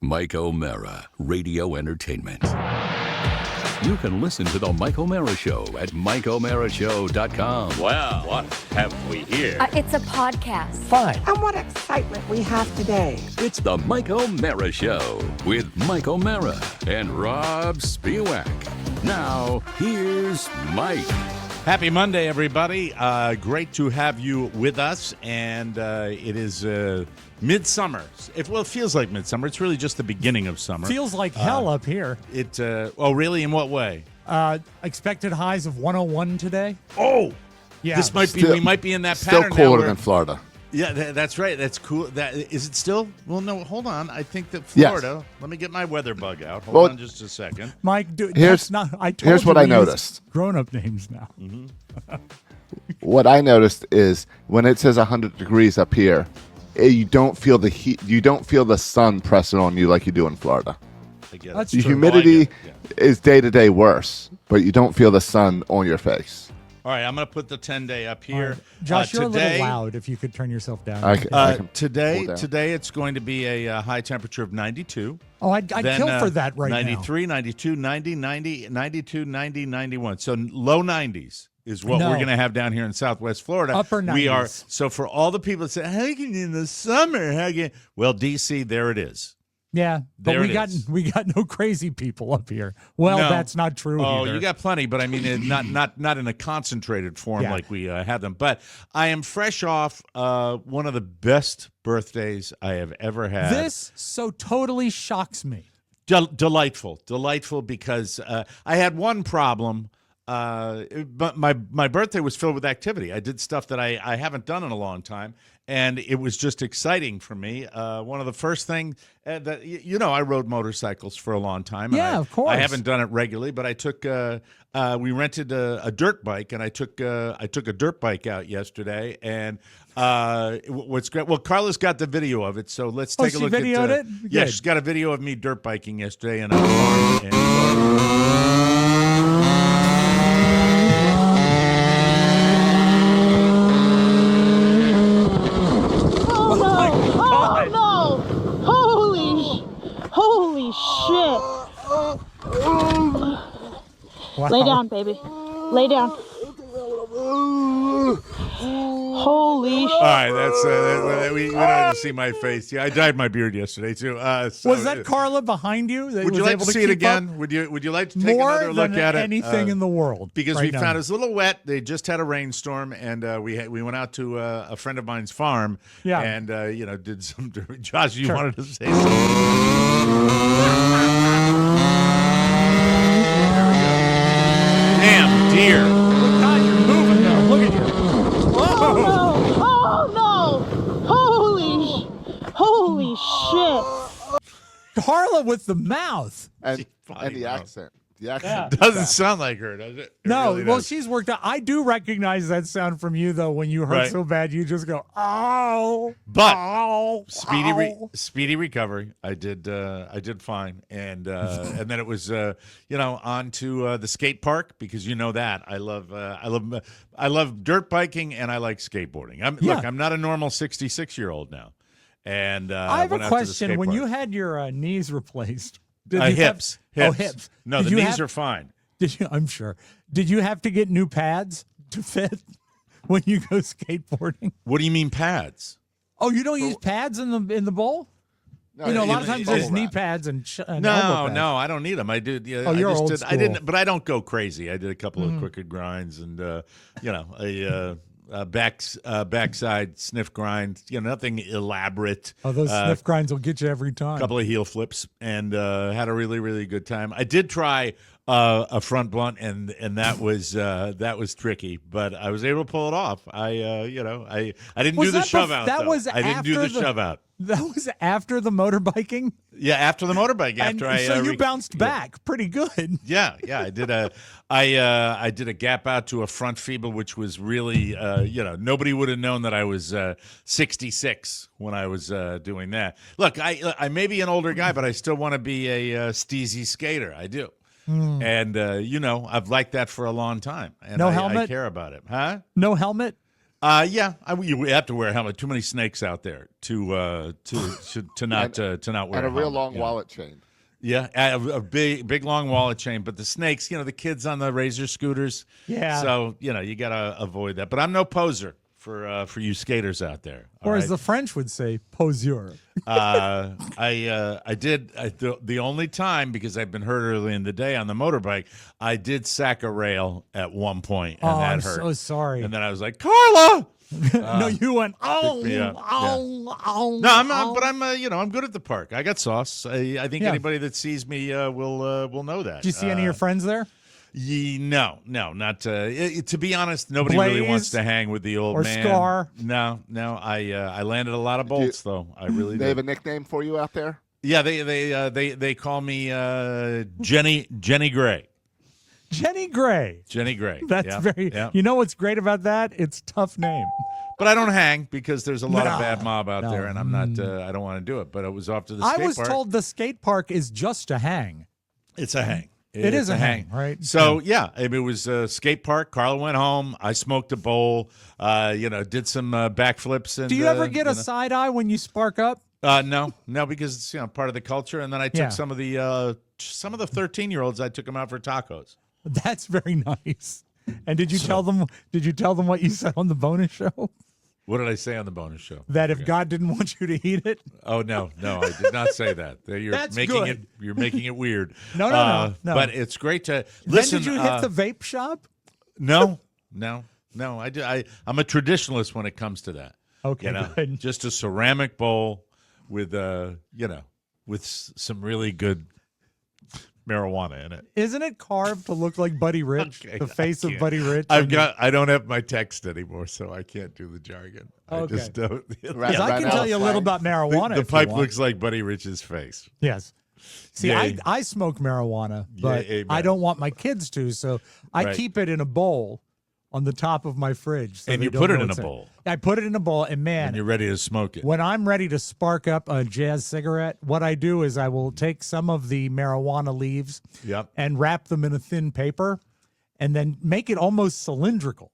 Mike O'Mara, Radio Entertainment. You can listen to The Mike O'Mara Show at MikeO'MaraShow.com. Well, what have we here? It's a podcast. Fine. And what excitement we have today. It's The Mike O'Mara Show with Mike O'Mara and Rob Spiewak. Now, here's Mike. Happy Monday, everybody. Great to have you with us. And it is midsummer. It feels like midsummer. It's really just the beginning of summer. Feels like hell up here. Oh, really? In what way? Expected highs of 101 today. Oh, Yeah. this might be. Still- We might be in that Still pattern now colder where- than Florida. Yeah, that's right. That's cool. That is it still? Well, no. Hold on. I think that Yes. Florida. Let me get my weather bug out. Hold Well, on, just a second. Mike, Here's- that's not. I told here's you what we I use noticed. Grown-up names now. What I noticed is when it says 100 degrees up here, you don't feel the heat. You don't feel the sun pressing on you like you do in Florida. I get That's it. The true. humidity Oh, I get it. Yeah. is day to day worse, but you don't feel the sun on your face. All right, I'm going to put the 10-day up All here. right. Josh, you're today, a little loud. If you could turn yourself down. I can Today, pull down. today it's going to be a high temperature of 92. Oh, I'd Then, kill for that right 93, 92, 90, 90, 92, 90, 91. So low 90s is what No. we're going to have down here in Southwest Florida. Upper We are 90s. so for all the people that say, "How can you in the summer?" How can well, DC, there it is. now. Yeah, but There we it got is. we got no crazy people up here. Well, No. that's not true. Oh, either. you got plenty, but I mean, not in a concentrated form Yeah. like we had them. But I am fresh off one of the best birthdays I have ever had. this so totally shocks me. Delightful because I had one problem. But my birthday was filled with activity. I did stuff that I haven't done in a long time, and it was just exciting for me. One of the first things that I rode motorcycles for a long time. Yeah, of course. I haven't done it regularly, but I took. We rented a dirt bike, and I took a dirt bike out yesterday. And what's great? Well, Carla's got the video of it, so let's take a she look. videoed at it? Yeah, Good. she's got a video of me dirt biking yesterday in a farm. And, Oh no! Holy shit! Wow. Lay down, baby. Lay down. Holy shit! All right, that's we don't have to see my face. Yeah, I dyed my beard yesterday too. So, Was that Carla behind you? That Would you was like able to see it keep again? up? Would you like to take More another look than at it? anything in the world. Because right we now. found it was a little wet. They just had a rainstorm, and we went out to a friend of mine's farm. Yeah. And did some. Josh, you Sure. wanted to say something? Damn deer. Look, God, you're moving though. Look at you. Oh no! Holy shit! Carla with the mouth. And, funny, and the bro. accent. The accent. Doesn't sound like her, does it? It No, really well, does. she's worked out. I do recognize that sound from you, though. When you hurt Right. so bad, you just go, "Oh!" But ow, speedy recovery. I did fine, and then it was on to the skate park because you know that I love dirt biking and I like skateboarding. Look, I'm not a normal 66-year-old now, and I have went a out to the question. skate When park. you had your knees replaced, did you have- hips. Oh, hips. No, Did the you knees have- are fine. Did you? I'm sure. Did you have to get new pads to fit when you go skateboarding? What do you mean pads? Oh, you don't use pads in the bowl? No, You know, a lot of it's times bubble there's knee wrap. pads and elbow pads. No, I don't need them. I did. Yeah, Oh, you're I just old did. I school. didn't, but I don't go crazy. I did a couple of crooked grinds and a backside sniff grind. Nothing elaborate. Oh, those sniff grinds will get you every time. Couple of heel flips and had a really really good time. I did try a front blunt and that was tricky, but I was able to pull it off. I didn't Was do the that shove bef- out. that though. was I didn't do after the the- shove out. That was after the motorbiking? Yeah, after the motorbike. After And I so you re- bounced yeah. back pretty good. Yeah, I did I did a gap out to a front feeble, which was really nobody would have known that I was 66 when I was doing that. Look, I may be an older guy, but I still want to be a steezy skater. I do. And I've liked that for a long time, and No I helmet? care about it, huh? No helmet? Yeah, you have to wear a helmet. Too many snakes out there to not wear And a helmet. real long Yeah. wallet chain. Yeah, a big long wallet chain. But the snakes, the kids on the razor scooters. Yeah. So you gotta avoid that. But I'm no poser for you skaters out there. all Or as right? the French would say, poseur. The only time, because I've been hurt early in the day on the motorbike, I did sack a rail at one point, and Oh, that I'm hurt. so sorry. And then I was like, Carla. No, you went, oh, me up. oh. No, I'm good at the park. I got sauce. I think Yeah. anybody that sees me will know that. Did you see any of your friends there? No, not. To be honest, nobody really wants Blaze to hang with the old or man. Scar? No. I landed a lot of bolts though. I really They did. have a nickname for you out there? Yeah, they call me Jenny Gray. Jenny Gray. Jenny Gray. That's Yeah, very. yeah. You know what's great about that? It's tough name. But I don't hang because there's a lot No, of bad mob out no. there, and I'm not. I don't want to do it. But it was off to the I skate was park. told the skate park is just a hang. It's a hang. It is a hang, right? So yeah, it was a skate park. Carla went home. I smoked a bowl. Did some backflips. And Do you ever get a side eye when you spark up? No, because it's part of the culture. And then I took Yeah. some of the 13-year-olds. I took them out for tacos. That's very nice. And did you tell them? Did you tell them what you said on the bonus show? What did I say on the bonus show? That if God didn't want you to eat it, Oh no, I did not say that. You're That's making good. it. You're making it weird. No. But it's great to listen. then did you hit the vape shop? No. I'm a traditionalist when it comes to that. Okay, good. Just a ceramic bowl with with some really good marijuana in it. Isn't it carved to look like Buddy Rich? Okay, The face I of can't. Buddy Rich? I don't have my text anymore, so I can't do the jargon. I Okay. just don't. Right. Yes, I can now tell you a it's little like- about marijuana. The if you pipe want. looks like Buddy Rich's face. Yes. See, Yay. I smoke marijuana, but amen. I don't want my kids to, so I Right. keep it in a bowl on the top of my fridge. So And they you don't put it know in it's a bowl. I put it in a bowl, and And man, you're ready to smoke it. when I'm ready to spark up a jazz cigarette, what I do is I will take some of the marijuana leaves Yep. and wrap them in a thin paper and then make it almost cylindrical.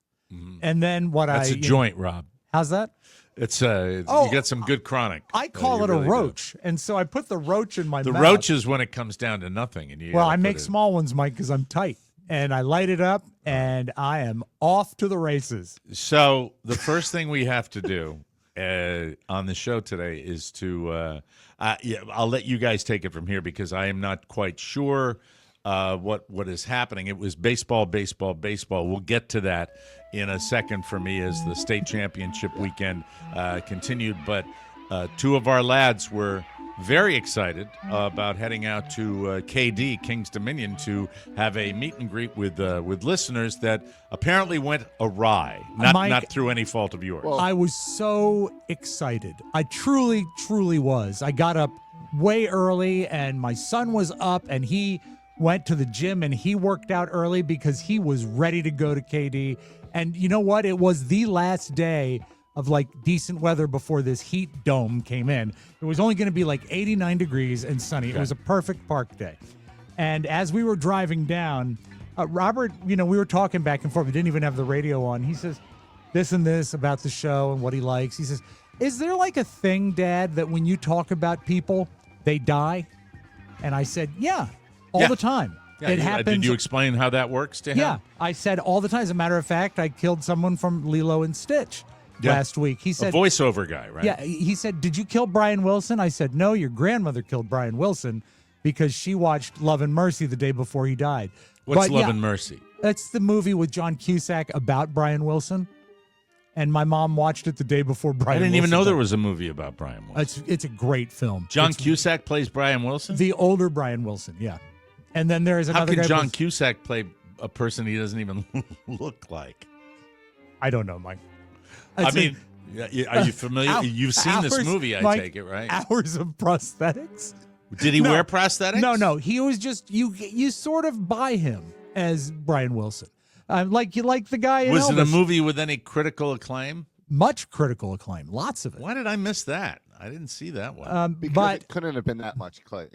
And then what That's I a joint, Rob. How's that? It's Oh, you got some good chronic. I call You it really a do. roach. And so I put the roach in my The mouth. roach is when it comes down to nothing, and you. Well, gotta I put make it- small ones, Mike, because I'm tight. And I light it up, and I am off to the races. So the first thing we have to do on the show today is to. I'll let you guys take it from here because I am not quite sure what is happening. It was baseball. We'll get to that in a second for me as the state championship weekend continued. But two of our lads were very excited about heading out to KD, King's Dominion, to have a meet and greet with listeners that apparently went awry, Mike, not through any fault of yours. Well, I was so excited. I truly, truly was. I got up way early, and my son was up, and he went to the gym, and he worked out early because he was ready to go to KD. And you know what? It was the last day of like decent weather before this heat dome came in. It was only going to be like 89 degrees and sunny. It was a perfect park day. And as we were driving down, Robert, we were talking back and forth. We didn't even have the radio on. He says this and this about the show and what he likes. He says, is there like a thing, Dad, that when you talk about people, they die? And I said, yeah, all Yeah. the time. Yeah, It happens. Did you explain how that works to him? Yeah, I said all the time. As a matter of fact, I killed someone from Lilo and Stitch last week. He A said, voiceover guy, right? yeah, he said, did you kill Brian Wilson? I said, no, your grandmother killed Brian Wilson because she watched Love and Mercy the day before he died. What's But, Love yeah, and Mercy? That's the movie with John Cusack about Brian Wilson. And my mom watched it the day before Brian I didn't even Wilson know there died. was a movie about Brian Wilson. It's a great film. John It's Cusack plays Brian Wilson? the older Brian Wilson, yeah. And then there's How another can guy. John plays- Cusack play a person he doesn't even look like? I don't know, Mike. I It's mean, are you familiar? Hou- You've seen this hours, movie, I Mike, take it, right? Hours of prosthetics. Did he No. wear prosthetics? No. He was just you sort of buy him as Brian Wilson. Like you like the guy in Was it a Elvis. movie with any critical acclaim? Much critical acclaim, lots of it. Why did I miss that? I didn't see that one. because But it couldn't have been that much clay.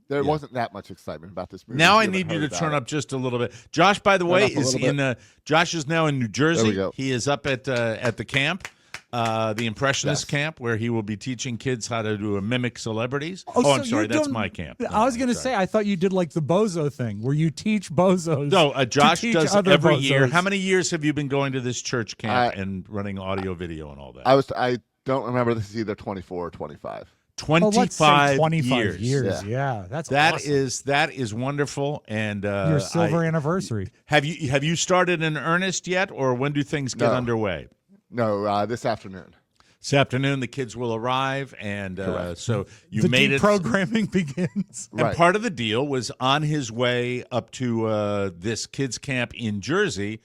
There Yeah. wasn't that much excitement about this movie. Now I haven't need you heard to about turn it. up just a little bit. Josh, by the way, up a is little in. Josh is now in New Jersey. There we go. He is up at the camp, the Impressionist Yes. camp, where he will be teaching kids how to do a mimic celebrities. Oh, so I'm sorry, you're that's doing- my camp. I was going to sorry. say, I thought you did like the bozo thing where you teach bozos. No, to Josh teach does other every year. bozos. How many years have you been going to this church camp I- and running audio, video, and all that? I don't remember. This is either 24 or 25. Oh, let's say 25 25 years. Yeah. Yeah, that's That awesome. is wonderful. And Your silver anniversary. have you started in earnest yet, or when do things get No. underway? No, this afternoon. This afternoon, the kids will arrive, and so you The made it. deprogramming begins. And Right. part of the deal was on his way up to this kids' camp in Jersey.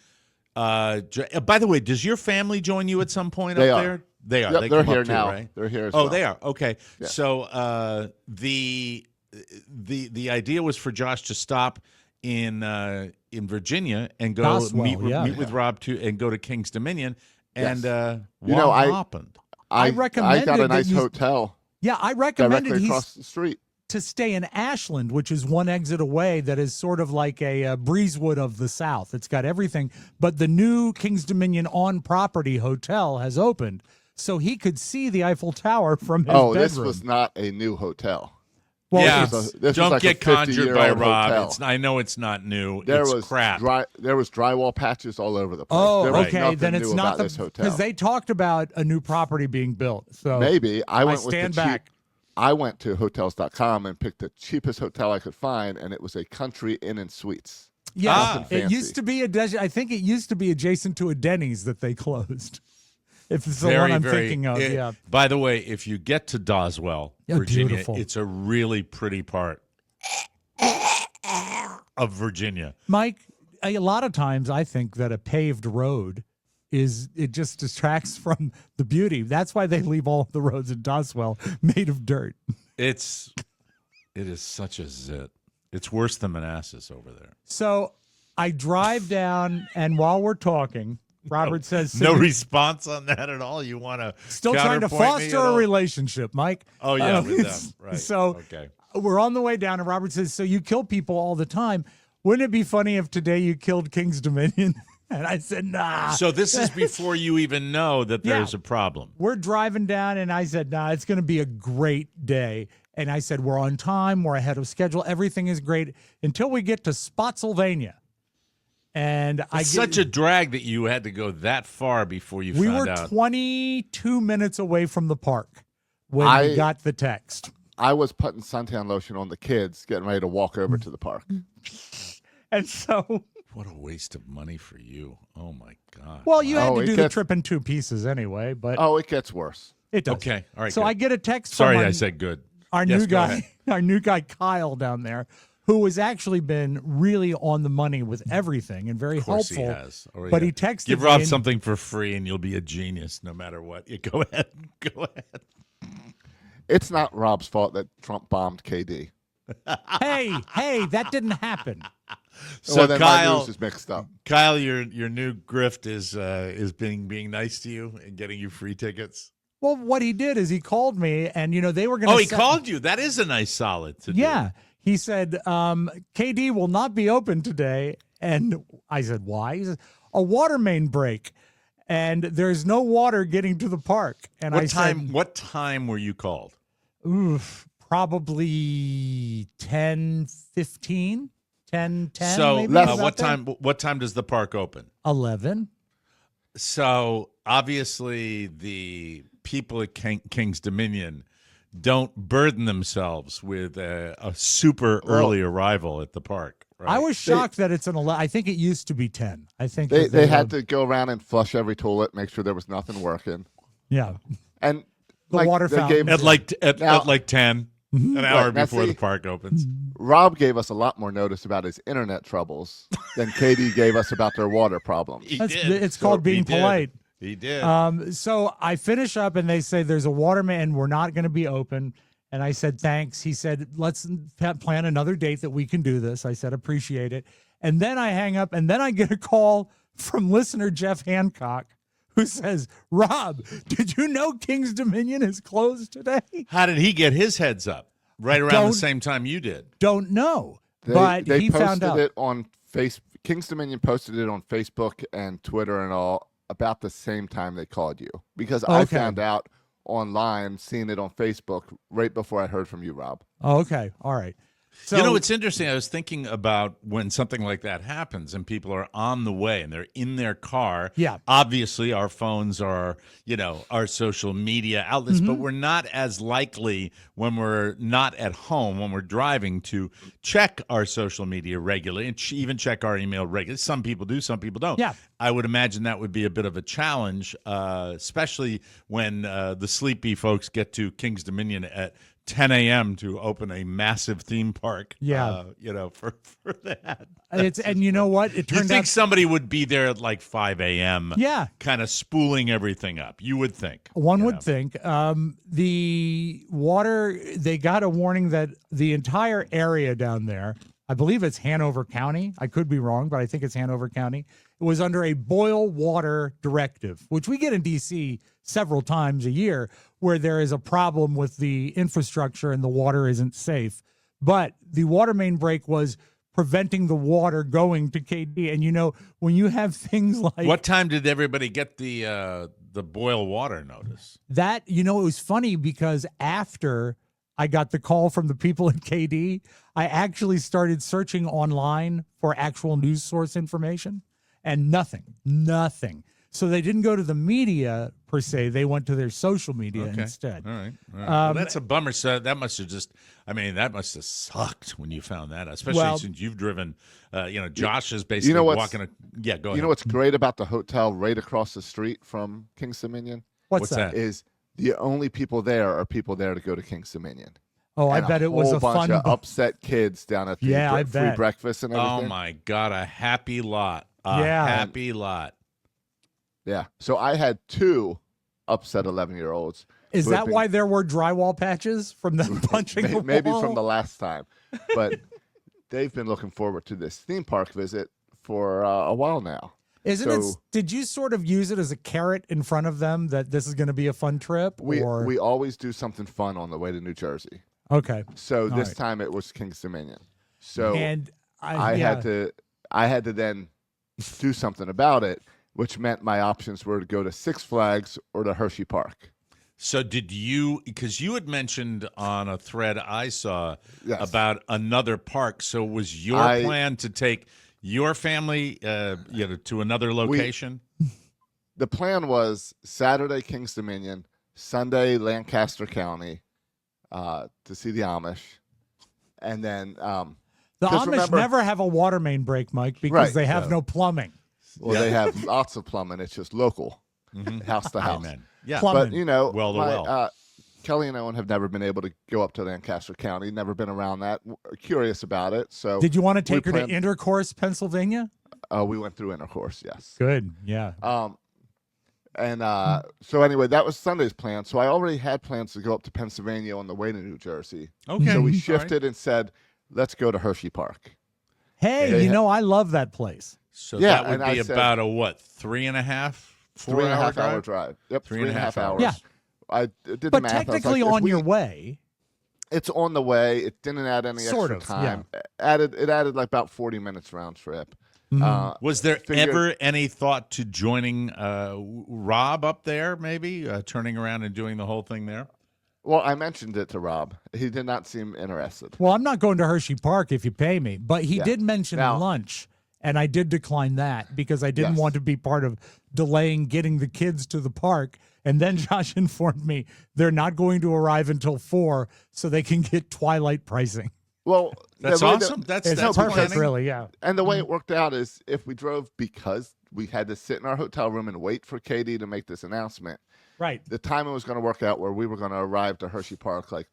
By the way, does your family join you at some point They up are. there? They are. Yep, They they're come up here too, now. right? They're here as Oh, well. they are. Okay. Yeah. So the idea was for Josh to stop in Virginia and go Boswell, yeah. meet with Rob and go to King's Dominion. And You know, what I- happened? I recommended got a that nice you- hotel Yeah, I recommended directly across the street. to stay in Ashland, which is one exit away, that is sort of like a Breezewood of the South. It's got everything, but the new King's Dominion on-property hotel has opened, so he could see the Eiffel Tower from his Oh, bedroom. this was not a new hotel. Well, yeah, this was this don't was like get a conjured by 50-year-old Rob. hotel. I know it's not new. There it's was crap. There was drywall patches all over the place. Oh, there was okay. nothing Then it's new not about this hotel. because they talked about a new property being built. So Maybe I went with the stand cheap. back. I went to hotels.com and picked the cheapest hotel I could find, and it was a Country Inn and Suites. Yeah, Nothing it fancy. used to be I think it used to be adjacent to a Denny's that they closed. If it's the Very, one I'm very- thinking of, yeah. By the way, if you get to Doswell, Yeah, Virginia, beautiful. it's a really pretty part of Virginia. Mike, a lot of times I think that a paved road it just distracts from the beauty. That's why they leave all of the roads in Doswell made of dirt. It is such a zit. It's worse than Manassas over there. So I drive down, and while we're talking, Robert says, No response on that at all. You want to still trying to foster a relationship, Mike. Oh yeah, with them. Right. So okay. we're on the way down, and Robert says, so you kill people all the time. Wouldn't it be funny if today you killed King's Dominion? And I said, nah. So this is before you even know that Yeah. there's a problem. We're driving down, and I said, nah, it's going to be a great day. And I said, we're on time. We're ahead of schedule. Everything is great until we get to Spotsylvania. And It's such a drag that you had to go that far before you we found were out. 22 minutes away from the park when we I- got the text. I was putting suntan lotion on the kids, getting ready to walk over to the park. And so, What a waste of money for you. Oh my God. well, you had Oh, to it do the gets- trip in two pieces anyway, but Oh, it gets worse. it does. Okay. All right. So good. I get a text Sorry, from I said good. our Yes, new go guy, ahead. our new guy Kyle down there, who has actually been really on the money with everything and very Of course helpful. he has. Oh, But yeah. he texted Give me Rob and- something for free, and you'll be a genius no matter what. You go ahead. Go ahead. It's not Rob's fault that Trump bombed KD. Hey, that didn't happen. So well, then my Kyle, news is mixed up. Kyle, your new grift is being nice to you and getting you free tickets. Well, what he did is he called me, and they were going to. Oh, he called you. That is a nice solid to do. Yeah, he said KD will not be open today, and I said why? He said a water main break, and there's no water getting to the park. And I said, What time were you called? oof, probably 10:15, 10:10. So maybe, less- about what there? time? What time does the park open? 11. So obviously the people at King's Dominion don't burden themselves with a super early arrival at the park. Right? I was shocked that it's an 11. I think it used to be 10. I think They that had to go around and flush every toilet, make sure there was nothing working. Yeah. And The water they fountain. gave- at Now- like 10, an hour Right, now before the see- park opens. Rob gave us a lot more notice about his internet troubles than KD gave us about their water problems. He That's- did. it's called being He did. polite. He did. So I finish up and they say there's a waterman. We're not going to be open. And I said, thanks. He said, let's plan another date that we can do this. I said, appreciate it. And then I hang up and then I get a call from listener Jeff Hancock who says, Rob, did you know King's Dominion is closed today? How did he get his heads up? right around the Don't- same time you did. Don't know, They, but they he posted found out. it on Kings Dominion posted it on Facebook and Twitter and all about the same time they called you, because I Okay. found out online, seeing it on Facebook right before I heard from you, Rob. Oh, okay, all right. So You know, it's interesting. I was thinking about when something like that happens and people are on the way and they're in their car. Yeah. Obviously, our phones are, our social media outlets, but Mm-hmm. we're not as likely when we're not at home, when we're driving, to check our social media regularly and even check our email regularly. Some people do, some people don't. Yeah. I would imagine that would be a bit of a challenge, especially when the sleepy folks get to Kings Dominion at 10 a.m. to open a massive theme park. Yeah. For that. and you know what? It You turned think out. somebody would be there at like 5 a.m. Yeah. kind of spooling everything up. You would think. One would think. The water, they got a warning that the entire area down there, I believe it's Hanover County. I could be wrong, but I think it's Hanover County. It was under a boil water directive, which we get in D.C. several times a year, where there is a problem with the infrastructure and the water isn't safe. But the water main break was preventing the water going to KD. And, when you have things like What time did everybody get the boil water notice? that, it was funny because after I got the call from the people at KD, I actually started searching online for actual news source information, and nothing. So they didn't go to the media per se; they went to their social media instead. All right. Well, that's a bummer. So that must have sucked when you found that, especially Well- since you've driven. Josh is basically what's- walking. Go ahead. You know what's great about the hotel right across the street from Kings Dominion What's What's that? that? is the only people there are people there to go to Kings Dominion. Oh, I And bet it was whole a bunch fun. of upset kids down at the Yeah, I free bet. breakfast and everything. Oh my God, a happy lot. Yeah. Happy lot. Yeah. So I had two upset 11-year-olds. Is who had that been- why there were drywall patches from them punching the maybe wall? from the last time, but they've been looking forward to this theme park visit for a while now. Isn't it? So- Did you sort of use it as a carrot in front of them that this is going to be a fun trip? We or we always do something fun on the way to New Jersey. okay, So this right. time it was Kings Dominion. So and I had to then do something about it, which meant my options were to go to Six Flags or to Hershey Park. So did you, because you had mentioned on a thread I saw Yes. about another park. So was your I- plan to take your family to another location? The plan was Saturday Kings Dominion, Sunday Lancaster County, to see the Amish, and then the 'cause Amish remember- never have a water main break, Mike, because Right, they have no plumbing. well, they have lots of plumbing. It's just local, house to house. Amen. Yeah. Plumbing. But Well to well. Kelly and Owen have never been able to go up to Lancaster County. Never been around that. Curious about it. So Did you want to take her planned- to Intercourse, Pennsylvania? we went through Intercourse. Yes. Good, yeah. So anyway, that was Sunday's plan. So I already had plans to go up to Pennsylvania on the way to New Jersey. Okay. So all we right. shifted and said, let's go to Hershey Park. Hey, they you ha- know I love that place. So Yeah, that would and I be said- about a what, 3.5, 4 3.5 hour hour drive? drive. Yep, 3.5 hours. Yeah. I did the But math. I was like, technically if on we- your way. It's on the way. It didn't add any Sort extra of, yeah. time. It added like about 40 minutes round trip. Mm-hmm. Was there Figured- ever any thought to joining Rob up there, maybe turning around and doing the whole thing there? Well, I mentioned it to Rob. He did not seem interested. Well, I'm not going to Hershey Park if you pay me, but he Yeah. did mention Now- lunch, and I did decline that because I didn't Yes. want to be part of delaying getting the kids to the park. And then Josh informed me they're not going to arrive until 4 so they can get Twilight pricing. Well, That's the way that- awesome. That's It's that's perfect, planning. really, yeah. And the way it worked out is if we drove, because we had to sit in our hotel room and wait for Katie to make this announcement, Right. the timing was going to work out where we were going to arrive to Hershey Park like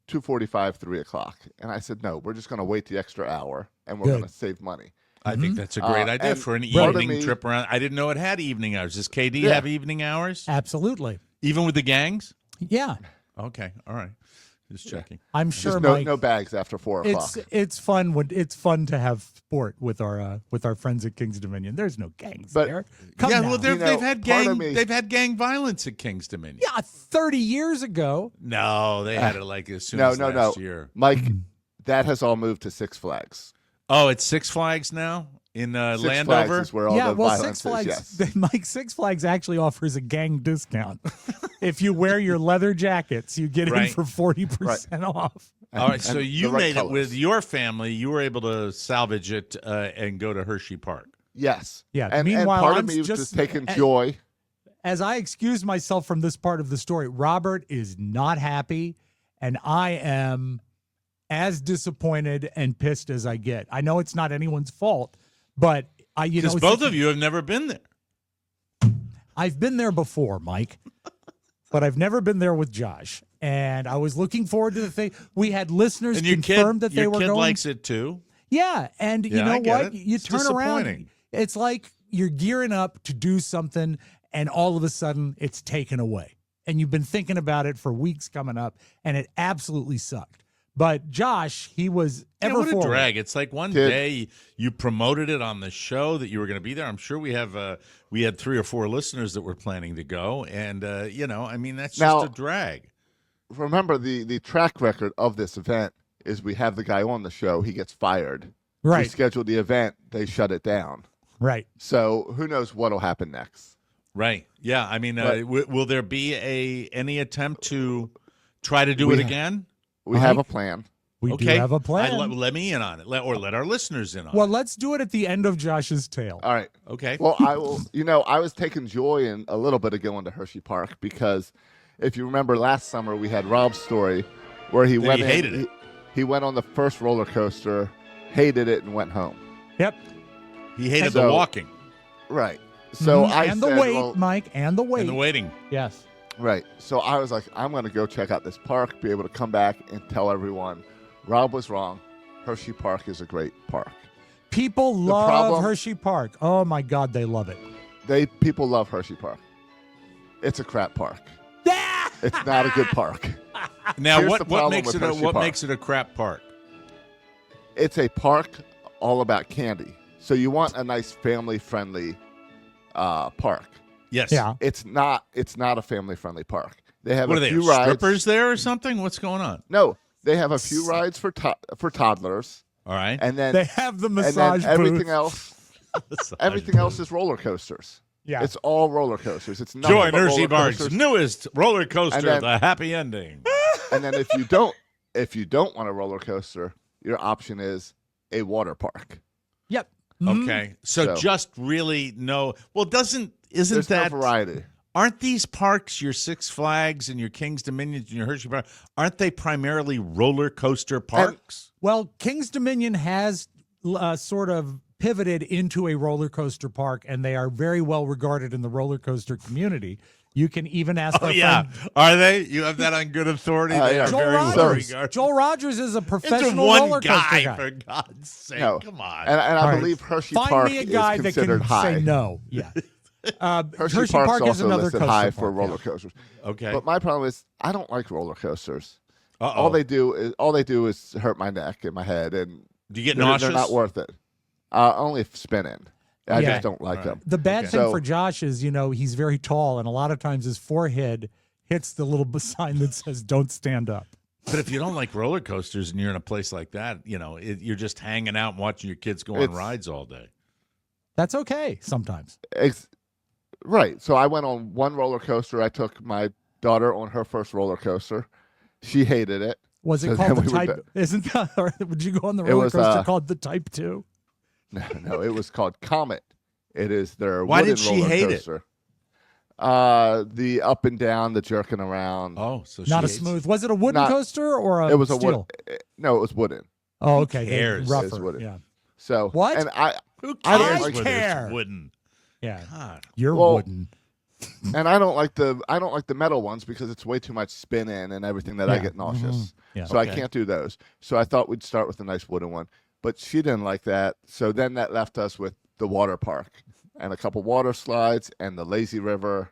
2:45, 3 o'clock. And I said, no, we're just going to wait the extra hour and we're Good. going to save money. I think that's a great idea and for an part of evening me- trip around. I didn't know it had evening hours. Does KD Yeah. have evening hours? Absolutely. Even with the gangs? Yeah. Okay, all right. Just checking. I'm sure Just no, Mike, no bags after 4 o'clock. it's fun to have sport with our friends at King's Dominion. There's no gangs But- there. Come Yeah, now. well, they've had part of gang me- gang violence at King's Dominion. yeah, 30 years ago. No, they had it like as soon no, as no, last no. year. Mike, that has all moved to Six Flags. Oh, it's Six Flags now in Six Landover. Flags is where all Yeah, the well, violence Six Flags, is. Yes. Mike, Six Flags actually offers a gang discount. If you wear your leather jackets, you get in Right. for 40% off. All right, so And you the right made it colors. with your family. You were able to salvage it and go to Hershey Park. Yes. Yeah, And meanwhile, part I'm of me was just- just taking joy. As I excuse myself from this part of the story, Robert is not happy, and I am as disappointed and pissed as I get. I know it's not anyone's fault, but Because both of you have never been there. I've been there before, Mike, but I've never been there with Josh. And I was looking forward to the thing. We had listeners And your confirm kid, that they your were kid going. likes it too. Yeah, and you Yeah, know I get what? it. You It's turn around. disappointing. It's like you're gearing up to do something, and all of a sudden it's taken away. And you've been thinking about it for weeks coming up, and it absolutely sucked. But Josh, he was Yeah, ever what a forward. drag! It's like one Kid. day you promoted it on the show that you were going to be there. I'm sure we had 3 or 4 listeners that were planning to go, and I mean that's Now- just a drag. Remember, the track record of this event is we have the guy on the show. He gets fired. We Right, schedule the event. They shut it down. right. So who knows what'll happen next? Right? Yeah. I mean, But- will there be any attempt to try to do We it ha- again? We have a Mike? plan. We Okay, do have a plan. Let me in on it, let our listeners in on Well, it. let's do it at the end of Josh's tale. All right. Okay. Well, I will. I was taking joy in a little bit of going to Hershey Park because if you remember last summer, we had Rob's story where he That went he in- hated it. He went on the first roller coaster, hated it, and went home. Yep. He hated the So- walking Right. So Mhm. I and said, the wait, well, Mike, and the wait. and the waiting. Yes. right. So I was like, I'm going to go check out this park, be able to come back and tell everyone Rob was wrong. Hershey Park is a great park. People love problem- Hershey Park. Oh my God, they love it. People love Hershey Park. It's a crap park. It's not a good park. Now, Here's the what problem makes with it Hershey Park. a crap park? It's a park all about candy. So you want a nice family-friendly park. Yes. Yeah. It's not a family-friendly park. They have What a are they? few rides. Strippers there or something? What's going on? No, they have a few rides for toddlers, All right. and then They have the and massage then everything booth. else. Everything else is roller coasters. Yeah. It's all roller coasters. It's not Join Hershey Park's newest roller coaster, And then- the Happy Ending. And then if you don't want a roller coaster, your option is a water park. Yep. Mhm. Okay, so So- just really no. Well, isn't There's that no variety. Aren't these parks, your Six Flags and your King's Dominion and your Hershey Park, aren't they primarily roller coaster parks? Well, King's Dominion has sort of pivoted into a roller coaster park, and they are very well regarded in the roller coaster community. You can even ask our friend are they? You have that on good authority. They yeah. are Joel very well Rogers. regarded. Joel Rogers is a It's professional one roller coaster guy, guy. for God's sake. No. Come on. And All I right. believe Hershey Find Park me a is guy that considered can high. say no. Yeah. Hershey, Park's Park is also another listed coaster high park, for roller yeah. coasters. Okay. But my problem is I don't like roller coasters. Uh-oh. All they do is hurt my neck and my head, and Do you get they're nauseous? not worth it. Only if spinning. I Yeah. just don't like All them. right. The bad Okay. thing So- for Josh is, he's very tall, and a lot of times his forehead hits the little sign that says "Don't stand up." But if you don't like roller coasters and you're in a place like that, you're just hanging out and watching your kids go on It's- rides all day. That's okay sometimes. Right. So I went on one roller coaster. I took my daughter on her first roller coaster. She hated it. Was it So called then the we were Type? Isn't that? Or would you go on the It roller was, coaster called the Type 2? No, it was called Comet. It is their Why wooden did she roller hate it? coaster. The up and down, the jerking around. Oh, so Not a she hates smooth. Was it a wooden Not- coaster or a it was a steel? wood. No, it was wooden. Oh, okay. They're cares? It's Rougher. wooden. Yeah. So What? And Who I don't cares like- whether care. it's wooden? Yeah. God. You're Well, wooden. and I don't like the metal ones because it's way too much spinning and everything that I Yeah. get nauseous. Mhm. Yeah. So Okay. I can't do those. So I thought we'd start with a nice wooden one, but she didn't like that. So then that left us with the water park and a couple water slides and the lazy river.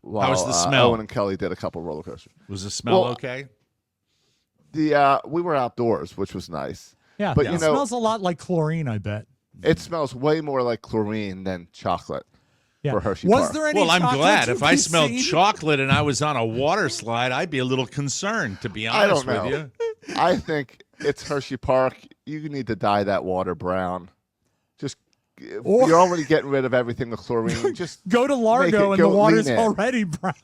While was the smell? Owen and Kelly did a couple roller coasters. Was the smell Well, okay? we were outdoors, which was nice. Yeah, But, it you know- smells a lot like chlorine, I bet. It smells way more like chlorine than chocolate Yeah. for Hershey Was Park. there any Well, I'm chocolate glad. to If I be smelled seen? chocolate and I was on a water slide, I'd be a little concerned, to be I honest don't with know. you. I think it's Hershey Park. You need to dye that water brown. Just Or- you're already getting rid of everything with chlorine. Just Go to Largo and go the water's lean in. already brown.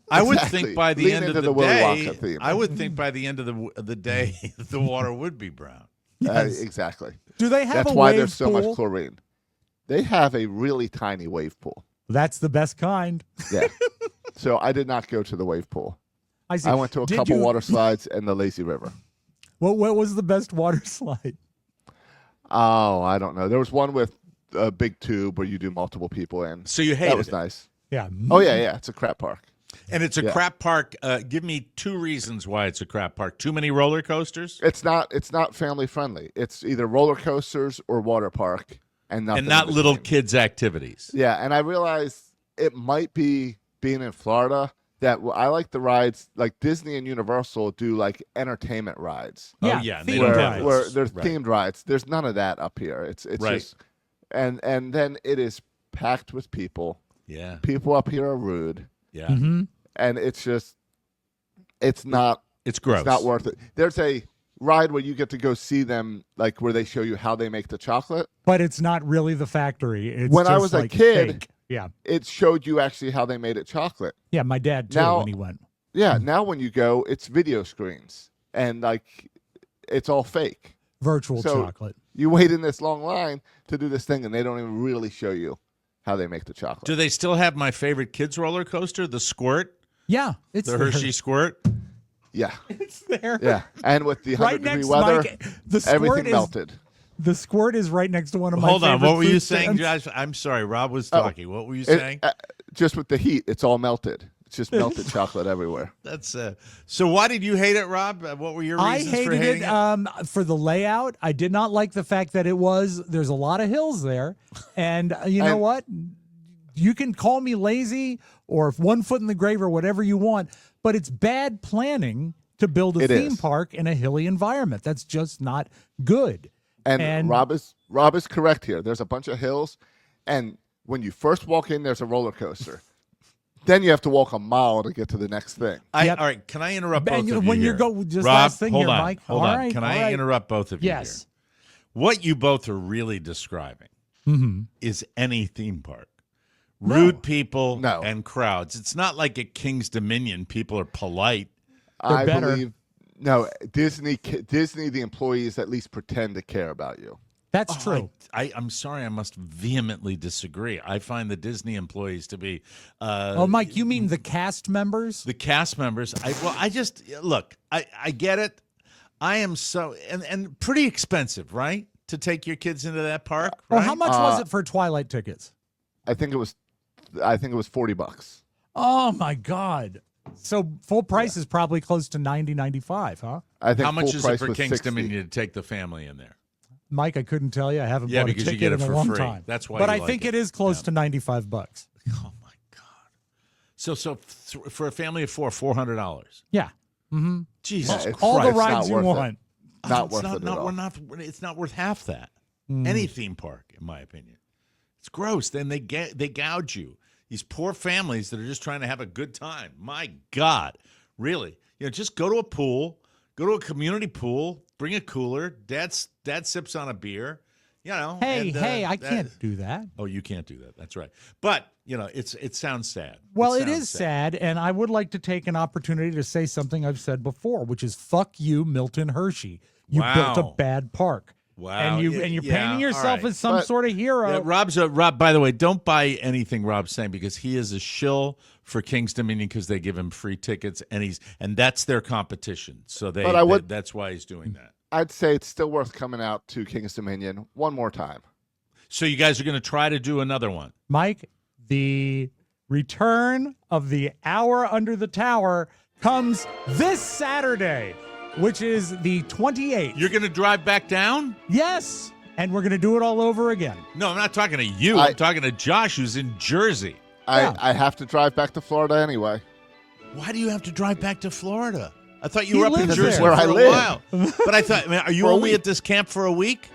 I would Exactly. think by the Lean end of into the the Willy day, Wonka theme. I would think by the end of the day, the water would be brown. Yes. exactly. Do they have That's a why wave there's so pool? much chlorine. They have a really tiny wave pool. That's the best kind. Yeah. So I did not go to the wave pool. I see. I went to a Did couple you- water slides and the lazy river. What was the best water slide? Oh, I don't know. There was one with a big tube where you do multiple people in. So you That hated was it. nice. Yeah. Oh yeah. It's a crap park. And it's a Yeah. crap park. Give me 2 reasons why it's a crap park. Too many roller coasters? It's not family friendly. It's either roller coasters or water park, and nothing And not in little between. kids' activities. Yeah, and I realized it might be being in Florida that I like the rides like Disney and Universal do like entertainment rides. Oh, Yeah, yeah, and they themed don't Where, have rides. where those. there's Right. themed rides. There's none of that up here. It's Right. just and then it is packed with people. Yeah. People up here are rude, Yeah. Mm-hmm. and it's just it's not It's gross. it's not worth it. There's a ride where you get to go see them, like where they show you how they make the chocolate. But it's not really the factory. It's When I just was a like kid- fake. Yeah. It showed you actually how they made it chocolate. Yeah, my dad too Now- when he went. Yeah, now when you go, it's video screens and like it's all fake. Virtual So- chocolate. You wait in this long line to do this thing, and they don't even really show you how they make the chocolate. Do they still have my favorite kids roller coaster, the Squirt, Yeah, it's the there. Hershey Squirt? Yeah, It's there. yeah. And with the 100 Right degree next, weather, Mike. The squirt everything is melted. the squirt is right next to one of my. Hold on. favorite What were you food saying, stands. Josh? I'm sorry. Rob was Oh. talking. What were you It- saying? just with the heat, it's all melted. It's just melted chocolate everywhere. That's so. Why did you hate it, Rob? What were your I reasons for hated hating it for the layout. I did not like the fact that there's a lot of hills there. And you know And- what? You can call me lazy or one foot in the grave or whatever you want, but it's bad planning to build a It theme is. park in a hilly environment. That's just not good. And Rob is correct here. There's a bunch of hills, and when you first walk in, there's a roller coaster. Then you have to walk a mile to get to the next thing. Yep. All right. Can I interrupt both And of you- you when you here? go- just Rob, last thing hold here, on, Mike. Hold All on. right, Can all I right. interrupt both of you Yes. here? What you both are really describing Mm-hmm. is any theme park. Rude people No. and crowds. It's not like at King's Dominion. People are polite. I better. believe no Disney. The employees at least pretend to care about you. That's true. I'm sorry. I must vehemently disagree. I find the Disney employees to be Oh, Mike, you mean the cast members? the cast members. I just look. I get it. I am so and pretty expensive, right? To take your kids into that park. Right? Well, how much was it for Twilight tickets? I think it was $40. Oh my God. So full price is probably close to 95, huh? I think How much full is it price for was King's 60. Dominion to take the family in there? Mike, I couldn't tell you. I haven't Yeah, bought a because you ticket get it in a for long free. time. That's why But you I like think it. it is close Yeah. to $95. Oh my God! So for a family of four, $400. Yeah. Mm-hmm. Jesus it's- All the Christ, rides not you worth it. want. Not it's worth not, it at not, all. we're not. It's not worth half that. Mm. Any theme park, in my opinion, it's gross. Then they gouge you. These poor families that are just trying to have a good time. My God, really? Just go to a pool, go to a community pool, bring a cooler. Dad sips on a beer. Hey, and, I can't do that. Oh, you can't do that. That's right. But it sounds sad. Well, it sounds is sad, and I would like to take an opportunity to say something I've said before, which is fuck you, Milton Hershey. You built a Wow. bad park. Wow. And you're Yeah, painting all yourself right. as some But- sort of hero. Yeah, Rob. By the way, don't buy anything Rob's saying because he is a shill for King's Dominion because they give him free tickets and that's their competition. So But I would- that's why he's doing that. I'd say it's still worth coming out to King's Dominion one more time. So you guys are going to try to do another one. Mike, the return of the Hour Under the Tower comes this Saturday, which is the 28th. You're going to drive back down? Yes, and we're going to do it all over again. No, I'm not talking to you. I'm talking to Josh, who's in Jersey. Yeah. I have to drive back to Florida anyway. Why do you have to drive back to Florida? I thought you He were up in lives Jersey there. Where for I a live. while. But I thought, man, are you For a only week. at this camp for a week?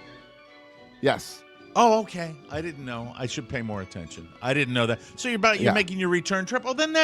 Yes. Oh, okay. I didn't know. I should pay more attention. I didn't know that. So you're Yeah. making your return trip. Well, then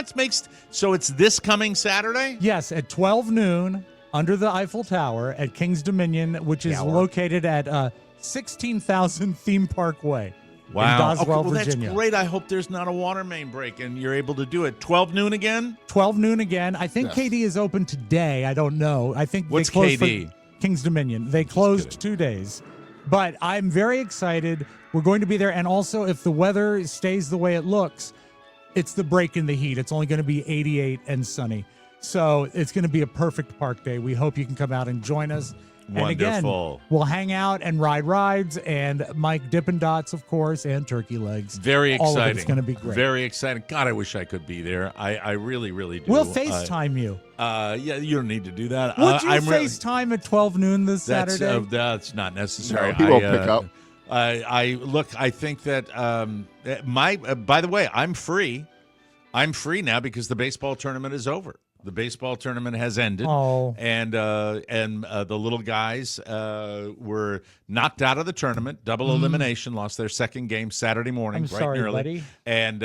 so it's this coming Saturday? Yes, at 12 noon under the Eiffel Tower at King's Dominion, which is located at 16,000 Theme Park Way in Doswell, Okay, well, Virginia. that's great. I hope there's not a water main break and you're able to do it. 12 noon again? 12 noon again. I think Yes. KD is open today. I don't know. I think What's they closed KD? for King's Dominion. They closed 2 days. But I'm very excited. We're going to be there. And also, if the weather stays the way it looks, it's the break in the heat. It's only going to be 88 and sunny. So it's going to be a perfect park day. We hope you can come out and join us. And again, Wonderful. we'll hang out and ride rides and Mike Dippin' Dots, of course, and turkey legs. Very All exciting. of it's going to be great. Very exciting. God, I wish I could be there. I really, really do. We'll FaceTime you. Yeah, you don't need to do that. Would you I'm really- FaceTime at 12 noon this Saturday? That's not necessary. No, he won't pick up. I think that by the way, I'm free. I'm free now because the baseball tournament is over. The baseball tournament has ended. Oh. And the little guys were knocked out of the tournament. Double elimination, lost their second game Saturday morning, I'm bright sorry, and early, buddy. and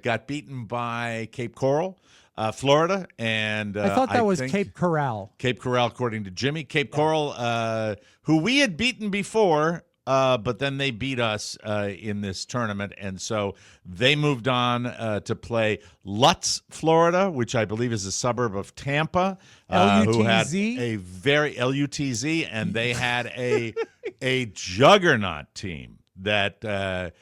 got beaten by Cape Coral, Florida. And I thought that was think- Cape Corral. Cape Coral, according to Jimmy. Cape Coral, who we had beaten before, but then they beat us in this tournament. And so they moved on to play Lutz, Florida, which I believe is a suburb of Tampa. Who had LUTZ? a very LUTZ, and they had a juggernaut team that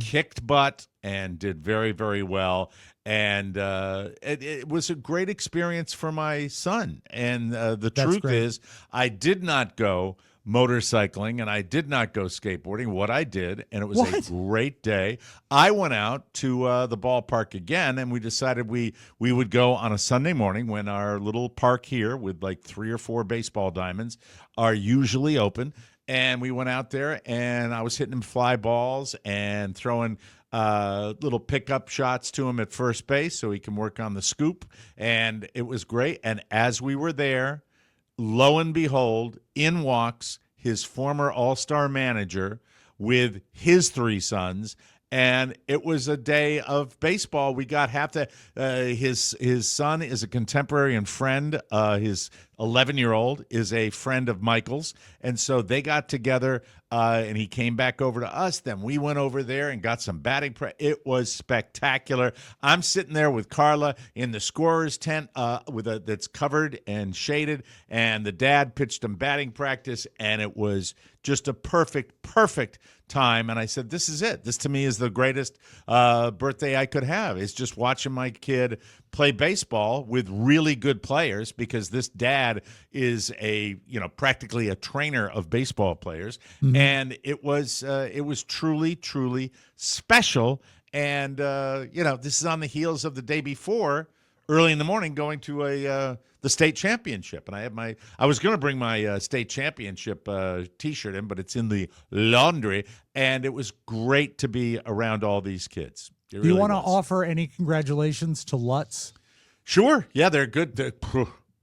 kicked butt and did very, very well. And it was a great experience for my son. And the truth great. is, I did not go motorcycling and I did not go skateboarding. What I did, and it was a great day, I went out to the ballpark again, and we decided we would go on a Sunday morning when our little park here with like 3 or 4 baseball diamonds are usually open. And we went out there, and I was hitting him fly balls and throwing little pickup shots to him at first base so he can work on the scoop. And it was great. And as we were there, lo and behold, in walks his former All-Star manager with his 3 sons. And it was a day of baseball. We got half the his son is a contemporary and friend. His 11-year-old is a friend of Michael's, and so they got together. And he came back over to us. Then we went over there and got some batting practice. It was spectacular. I'm sitting there with Carla in the scorer's tent that's covered and shaded, and the dad pitched him batting practice, and it was just a perfect time. And I said, this is it. This to me is the greatest birthday I could have, is just watching my kid play baseball with really good players, because this dad is practically a trainer of baseball players. And it was truly special. And this is on the heels of the day before, early in the morning, going to the state championship. And I was going to bring my state championship T-shirt in, but it's in the laundry. And it was great to be around all these kids. It Do you really want to was. offer any congratulations to Lutz? Sure. Yeah, they're good.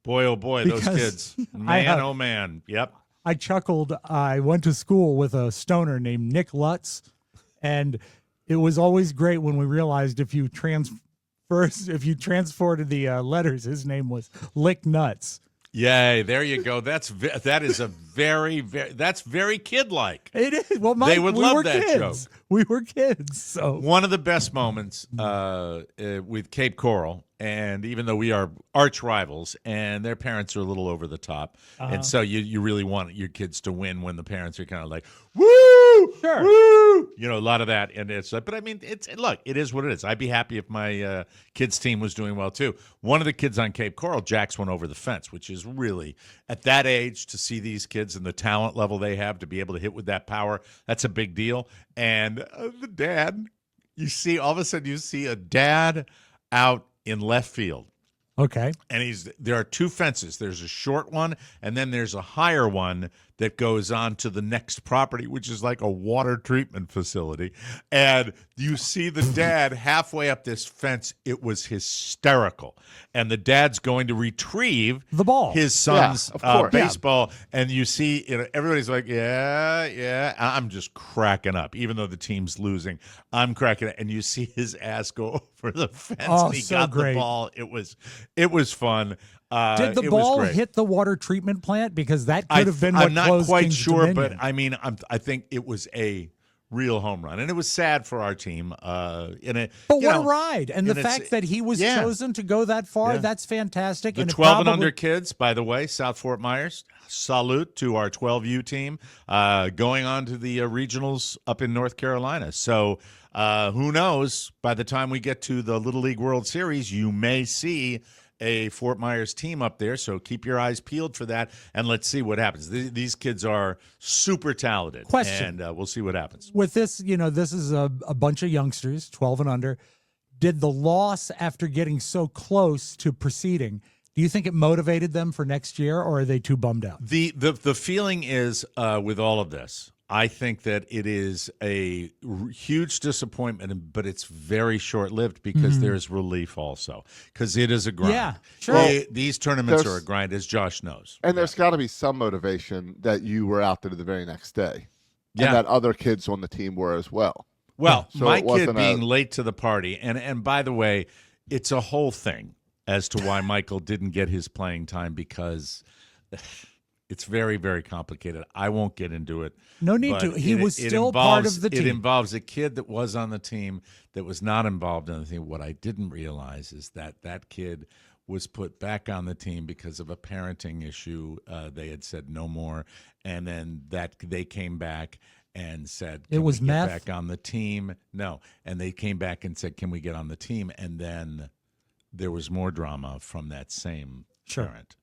Boy, oh boy, those Because kids. I Man, have- oh man. Yep. I chuckled. I went to school with a stoner named Nick Lutz, and it was always great when we realized if you transported the letters, his name was Lick Nuts. Yay, there you go. That is a very that's very kid-like. It is. Well, Mike, They would we love were that kids. joke. We were kids. So One of the best moments with Cape Coral, and even though we are arch rivals, and their parents are a little over the top, and so you really want your kids to win when the parents are kind of like, woo, Sure. woo, a lot of that, and it's. But I mean, look, it is what it is. I'd be happy if my kids' team was doing well too. One of the kids on Cape Coral, Jax, went over the fence, which is really, at that age, to see these kids and the talent level they have to be able to hit with that power, that's a big deal. And the dad, all of a sudden you see a dad out in left field. okay. And there are 2 fences. There's a short one, and then there's a higher one that goes on to the next property, which is like a water treatment facility. And you see the dad halfway up this fence. It was hysterical. And the dad's going to retrieve The ball. his son's Yeah, of course. baseball. And you see, everybody's like, yeah. I'm just cracking up. Even though the team's losing, I'm cracking up. And you see his ass go over the fence. Oh, and he so got great. the ball. It was fun. Did the it was ball great. hit the water treatment plant? Because that could have been what I'm not closed quite Kings sure, Dominion. but I mean, I think it was a real home run, and it was sad for our team. But what a ride. And the and it's- fact that he was yeah. chosen to go that far, Yeah. that's fantastic. The and it 12 and probably- under kids, by the way, South Fort Myers. Salute to our 12U team going on to the regionals up in North Carolina. So who knows? By the time we get to the Little League World Series, you may see a Fort Myers team up there. So keep your eyes peeled for that, and let's see what happens. These kids are super talented, Question. and we'll see what happens. With this, this is a bunch of youngsters, 12 and under. Did the loss after getting so close to proceeding, do you think it motivated them for next year, or are they too bummed out? The feeling is with all of this, I think that it is a huge disappointment, but it's very short-lived because there's relief also, because it is a grind. Yeah, sure. These tournaments There's- are a grind, as Josh knows. And there's got to be some motivation that you were out there the very next day, Yeah. and that other kids on the team were as well. Well, So my it kid wasn't being late to the party, and by the way, it's a whole thing as to why Michael didn't get his playing time, because it's very, very complicated. I won't get into it. No need but to. He was still part of the It team. involves a kid that was on the team that was not involved in the team. What I didn't realize is that kid was put back on the team because of a parenting issue. They had said no more, and then that they came back and said, It "Can was we get meth? back on the team?" No, and they came back and said, "Can we get on the team?" And then there was more drama from that same Sure. parent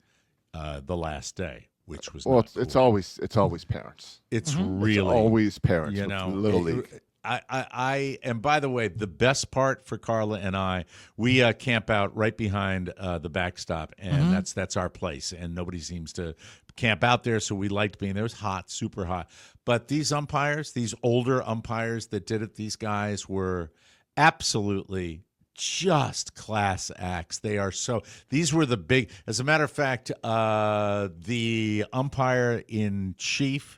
the last day, which was Well, not it's cool. always parents. It's It's really always parents. you with know, Little League. I and by the way, the best part for Carla and I, we camp out right behind the backstop, and that's our place, and nobody seems to camp out there, so we liked being there. It was hot, super hot. But these umpires, these older umpires that did it, these guys were absolutely just class acts. They are so. These were the big. As a matter of fact, the umpire in chief.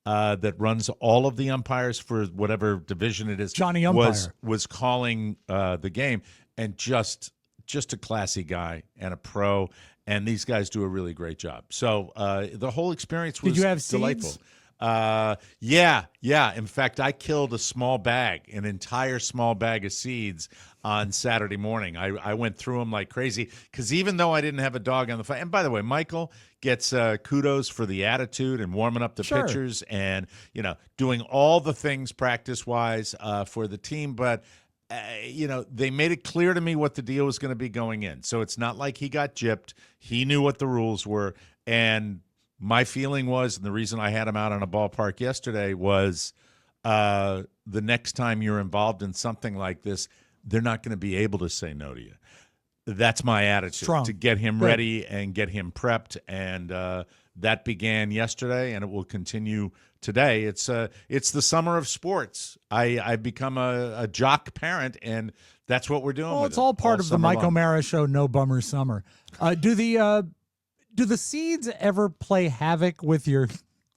That runs all of the umpires for whatever division it is. Johnny was calling the game, and just a classy guy and a pro, and these guys do a really great job. So the whole experience was Did you have delightful. seeds? Yeah. In fact, I killed an entire small bag of seeds on Saturday morning. I went through them like crazy because even though I didn't have a dog on the fight, and by the way, Michael gets kudos for the attitude and warming up the Sure. pitchers and doing all the things practice wise for the team, but. They made it clear to me what the deal was going to be going in. So it's not like he got gypped. He knew what the rules were. And my feeling was, and the reason I had him out on a ballpark yesterday was the next time you're involved in something like this, they're not going to be able to say no to you. That's my attitude, Strong. to get him Good. ready and get him prepped. And that began yesterday, and it will continue today. It's the summer of sports. I've become a jock parent, and that's what we're doing. Well, with it's it all part of the summer Mike long. O'Mara Show, No Bummer Summer. Do the seeds ever play havoc with your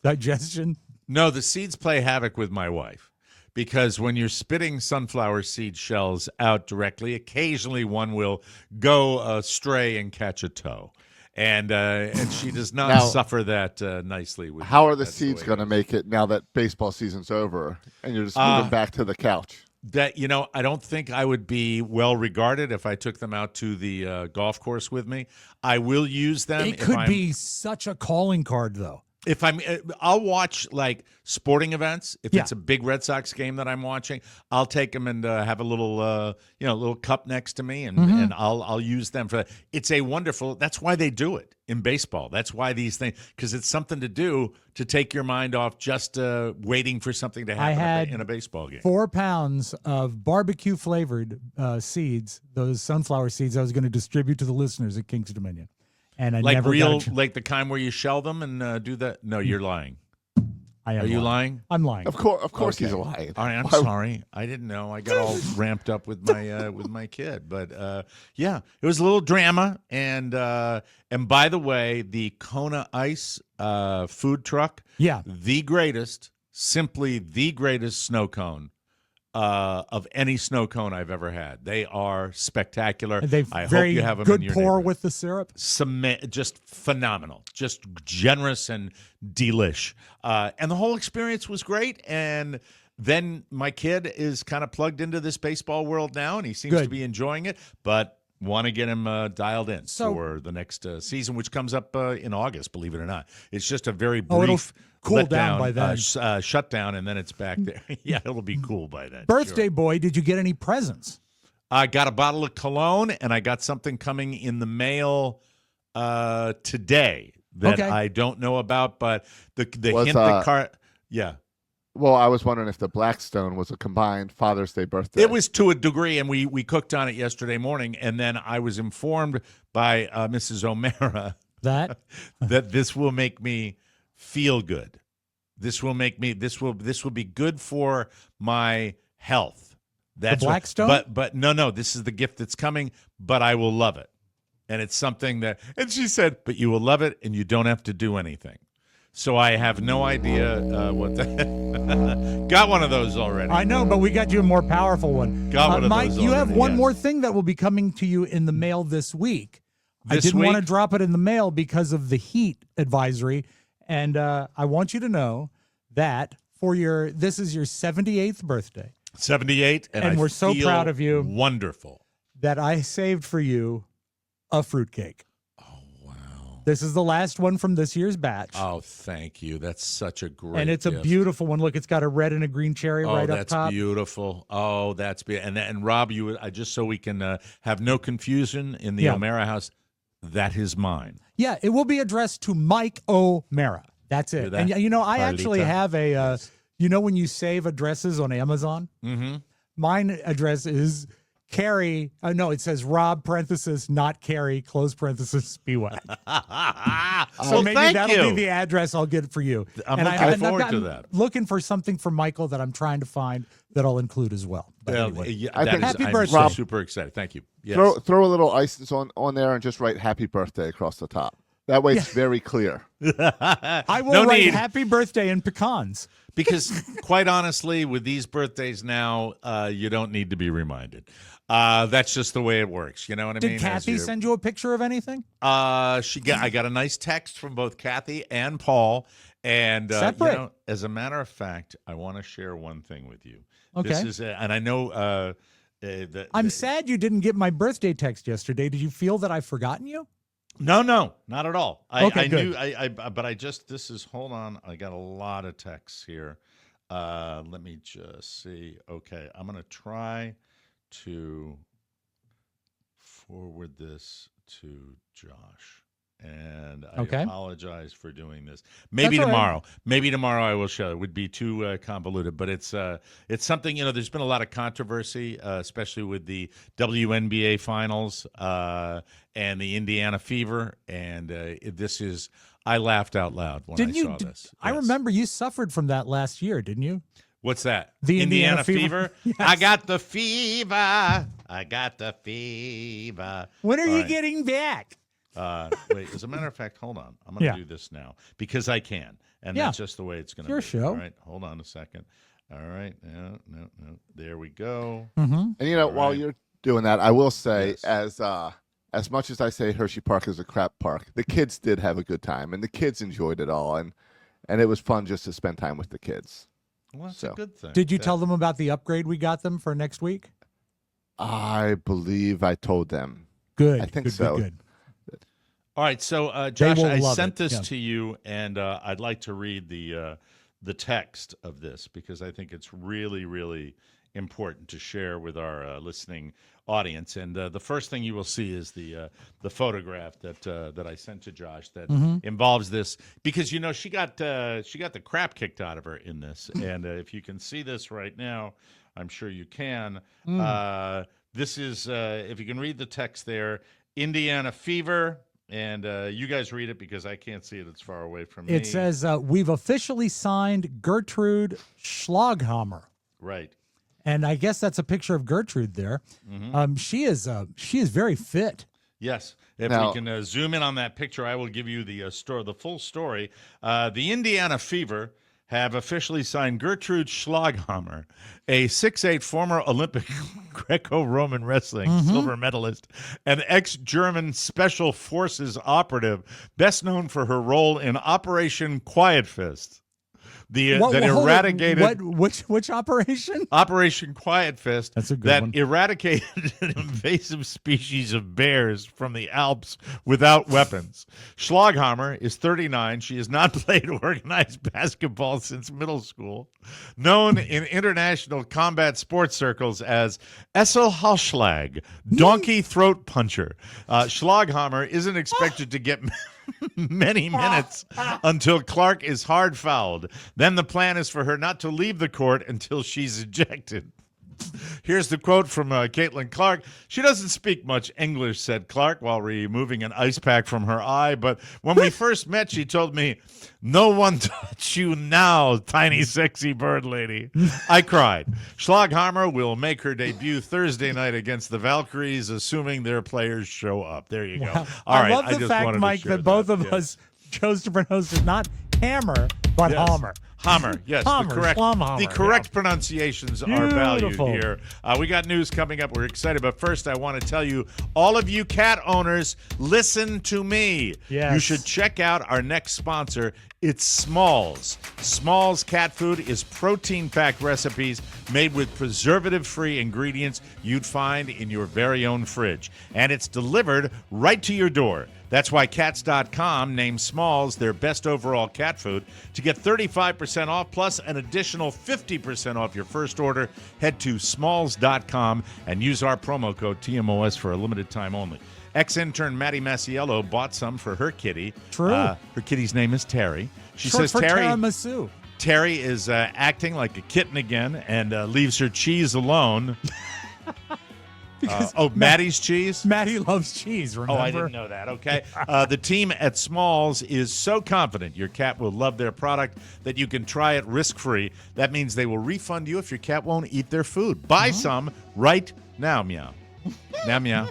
digestion? No, the seeds play havoc with my wife because when you're spitting sunflower seed shells out directly, occasionally one will go astray and catch a toe. And she does not Now- suffer that nicely. With How me. are the That's seeds way going to it is. make it now that baseball season's over and you're just moving back to the couch? That I don't think I would be well regarded if I took them out to the golf course with me. I will use them. It could be such a calling card, though. If I'll watch like sporting events. If Yeah. it's a big Red Sox game that I'm watching, I'll take them and have a little, little cup next to me, and and I'll use them for that. It's a wonderful. That's why they do it in baseball. That's why these things, because it's something to do to take your mind off just waiting for something to happen had in a baseball game. 4 pounds of barbecue flavored seeds, those sunflower seeds I was going to distribute to the listeners at Kings Dominion. And I Like never real, got a like the kind where you shell them and do that. No, you're lying. I am. Are you lying? I'm lying. Of course, he's Okay. lying. All right, I'm Why- sorry. I didn't know. I got all ramped up with my kid, but yeah, it was a little drama. And by the way, the Kona Ice food truck, Yeah. the greatest, simply the greatest snow cone of any snow cone I've ever had. They are spectacular. And they've I hope very you have them good in your pour neighborhood. with the syrup. Just phenomenal, just generous and delish. And the whole experience was great. And then my kid is kind of plugged into this baseball world now, and he seems Good. to be enjoying it. But want to get him dialed in So- for the next season, which comes up in August. Believe it or not, it's just a very Oh, it'll brief cool down by then. shutdown, and then it's back there. Yeah, it'll be cool by then. Birthday sure. boy, did you get any presents? I got a bottle of cologne, and I got something coming in the mail today that Okay. I don't know about, but the Was, hint that car. Yeah, Well, I was wondering if the Blackstone was a combined Father's Day birthday. it was to a degree, and we cooked on it yesterday morning, and then I was informed by Mrs. O'Mara That that this will make me feel good. This will make me this will be good for my health. That's what- Blackstone? but no, this is the gift that's coming, but I will love it. And it's something that, and she said, but you will love it and you don't have to do anything. So I have no idea what that. Got one of those already. I know, but we got you a more powerful one. Got one of Mike, those you have already, one yes. more thing that will be coming to you in the mail this week. I This didn't want to week? drop it in the mail because of the heat advisory, and I want you to know that this is your 78th birthday, 78, and And I we're so feel proud of you. Wonderful. that I saved for you a fruitcake. This is the last one from this year's batch. Oh, thank you. That's such a great and it's a gift. beautiful one. Look, it's got a red and a green cherry Oh, right up that's top. beautiful. Oh, that's beautiful. And Rob, just so we can have no confusion in the Yeah. O'Mara house, that is mine. Yeah, it will be addressed to Mike O'Mara. That's Hear it. that, And you know, I actually Carlita? have a, when you save addresses on Amazon, Mm-hmm. mine address is Carrie. No, it says Rob parenthesis not Carrie close parenthesis Spiewak. So Well, maybe thank that'll you. be the address I'll get for you. I'm and looking I've forward to gotten- that. Looking for something for Michael that I'm trying to find that I'll include as well. But Well, anyway. yeah, I that think- is- Happy I'm birthday. so super excited. Thank you. Yes. Throw a little ice on there and just write "Happy Birthday" across the top. That way, it's very clear. I will no write need. happy birthday in pecans. Because quite honestly, with these birthdays now, you don't need to be reminded. That's just the way it works. You know what I mean? Did Kathy send you a picture of anything? I got a nice text from both Kathy and Paul. And Separate. as a matter of fact, I want to share one thing with you. Okay. This is, and I know I'm sad you didn't get my birthday text yesterday. Did you feel that I've forgotten you? No, not at all. Okay, I good. knew. But I just. This is. Hold on. I got a lot of texts here. Let me just see. Okay, I'm gonna try to forward this to Josh. And I Okay. apologize for doing this. Maybe That's all right. tomorrow. Maybe tomorrow I will show. It would be too convoluted, but it's something. There's been a lot of controversy, especially with the WNBA finals and the Indiana Fever. And this is. I laughed out loud when Didn't I you? saw this. I Yes. remember you suffered from that last year, didn't you? What's that? The Indiana Fever? Yes. I got the fever. I got the fever. When are All you right. getting back? Wait, as a matter of fact, hold on. I'm going to Yeah. do this now because I can. And Yeah. that's just the way it's going to Your be. show. All right, hold on a second. All right, no. There we go. And All while right. you're doing that, I will say, Yes. as much as I say Hershey Park is a crap park, the kids did have a good time, and the kids enjoyed it all, and it was fun just to spend time with the kids. Well, that's So. a good thing. Did you tell them about the upgrade we got them for next week? I believe I told them. Good. I think good, so. Good. All right, so Josh, will I love sent it, this yeah. to you, and I'd like to read the text of this because I think it's really, really important to share with our listening audience. And the first thing you will see is the photograph that I sent to Josh that involves this because she got the crap kicked out of her in this, and if you can see this right now, I'm sure you can. This is if you can read the text there, Indiana Fever. And you guys read it because I can't see it. It's far away from me. It says, we've officially signed Gertrude Schlaghammer. Right. And I guess that's a picture of Gertrude there. She is very fit. Yes. If Now- we can zoom in on that picture, I will give you the the full story. The Indiana Fever have officially signed Gertrude Schlaghammer, a 6'8" former Olympic Greco-Roman wrestling silver medalist, an ex-German Special Forces operative, best known for her role in Operation Quiet Fist. That eradicated which operation? Operation Quiet Fist. That's a good that one. eradicated an invasive species of bears from the Alps without weapons. Schlaghammer is 39. She has not played organized basketball since middle school. Known in international combat sports circles as Esselhalsschlag, donkey throat puncher. Schlaghammer isn't expected to get many minutes until Clark is hard fouled. Then the plan is for her not to leave the court until she's ejected. Here's the quote from Caitlin Clark. She doesn't speak much English, said Clark while removing an ice pack from her eye. But when we first met, she told me, "No one touch you now, tiny sexy bird lady." I cried. Schlaghammer will make her debut Thursday night against the Valkyries, assuming their players show up. There you go. All I right. love the just fact, wanted to Mike, share that both of Yes. us chose to pronounce it not hammer, but Yes. Hammer. Hammer, yes, Hammer, the correct Schlaghammer, pronunciations are valued Beautiful. here. We got news coming up. We're excited, but first I want to tell you, all of you cat owners, listen to me. Yes. You should check out our next sponsor. It's Smalls. Smalls cat food is protein-packed recipes made with preservative-free ingredients you'd find in your very own fridge, and it's delivered right to your door. That's why Cats.com named Smalls their best overall cat food. To get 35% off plus an additional 50% off your first order, head to Smalls.com and use our promo code TMOS for a limited time only. Ex-intern Maddie Masiello bought some for her kitty. True. Her kitty's name is Terry. She Short says for Terry tiramisu. is acting like a kitten again and leaves her cheese alone. Maddie's cheese? Maddie loves cheese, remember? Oh, I didn't know that. Okay. The team at Smalls is so confident your cat will love their product that you can try it risk-free. That means they will refund you if your cat won't eat their food. Buy some right now, meow. Meow, meow.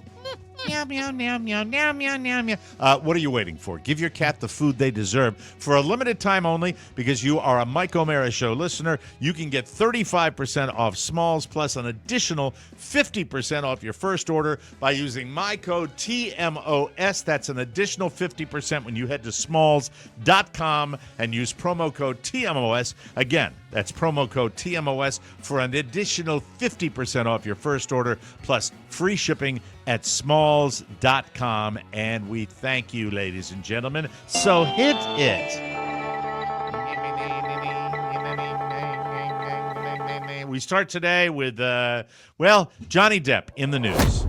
Meow, meow, meow, meow, meow, meow, meow, meow. What are you waiting for? Give your cat the food they deserve. For a limited time only, because you are a Mike O'Mara Show listener, you can get 35% off Smalls plus an additional 50% off your first order by using my code TMOS. That's an additional 50% when you head to smalls.com and use promo code TMOS. Again, that's promo code TMOS for an additional 50% off your first order plus free shipping at smalls.com. And we thank you, ladies and gentlemen. So hit it. We start today with, Johnny Depp in the news.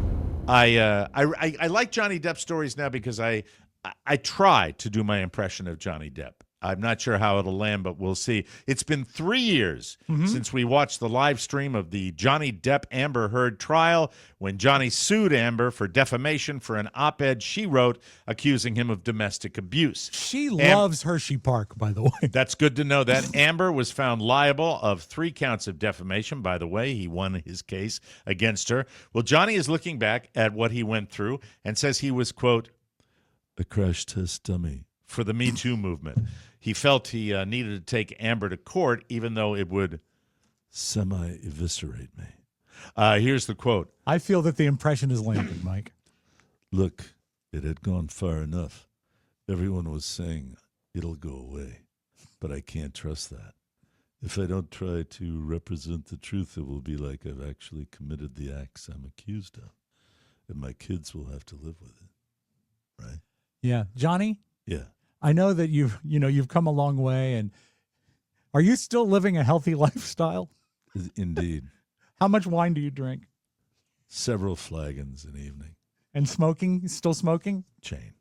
I like Johnny Depp stories now because I try to do my impression of Johnny Depp. I'm not sure how it'll land, but we'll see. It's been 3 years since we watched the live stream of the Johnny Depp Amber Heard trial when Johnny sued Amber for defamation for an op-ed she wrote accusing him of domestic abuse. She loves Hershey Park, by the way. That's good to know. That Amber was found liable of 3 counts of defamation. By the way, he won his case against her. Well, Johnny is looking back at what he went through and says he was, quote, a crash test dummy for the Me Too movement. He felt he needed to take Amber to court, even though it would semi-eviscerate me. Here's the quote. I feel that the impression is landed, Mike. Look, it had gone far enough. Everyone was saying it'll go away, but I can't trust that. If I don't try to represent the truth, it will be like I've actually committed the acts I'm accused of, and my kids will have to live with it, right? Yeah. Johnny, Yeah. I know that you've come a long way, and are you still living a healthy lifestyle? Indeed. How much wine do you drink? Several flagons an evening. And smoking? Still smoking? Chain.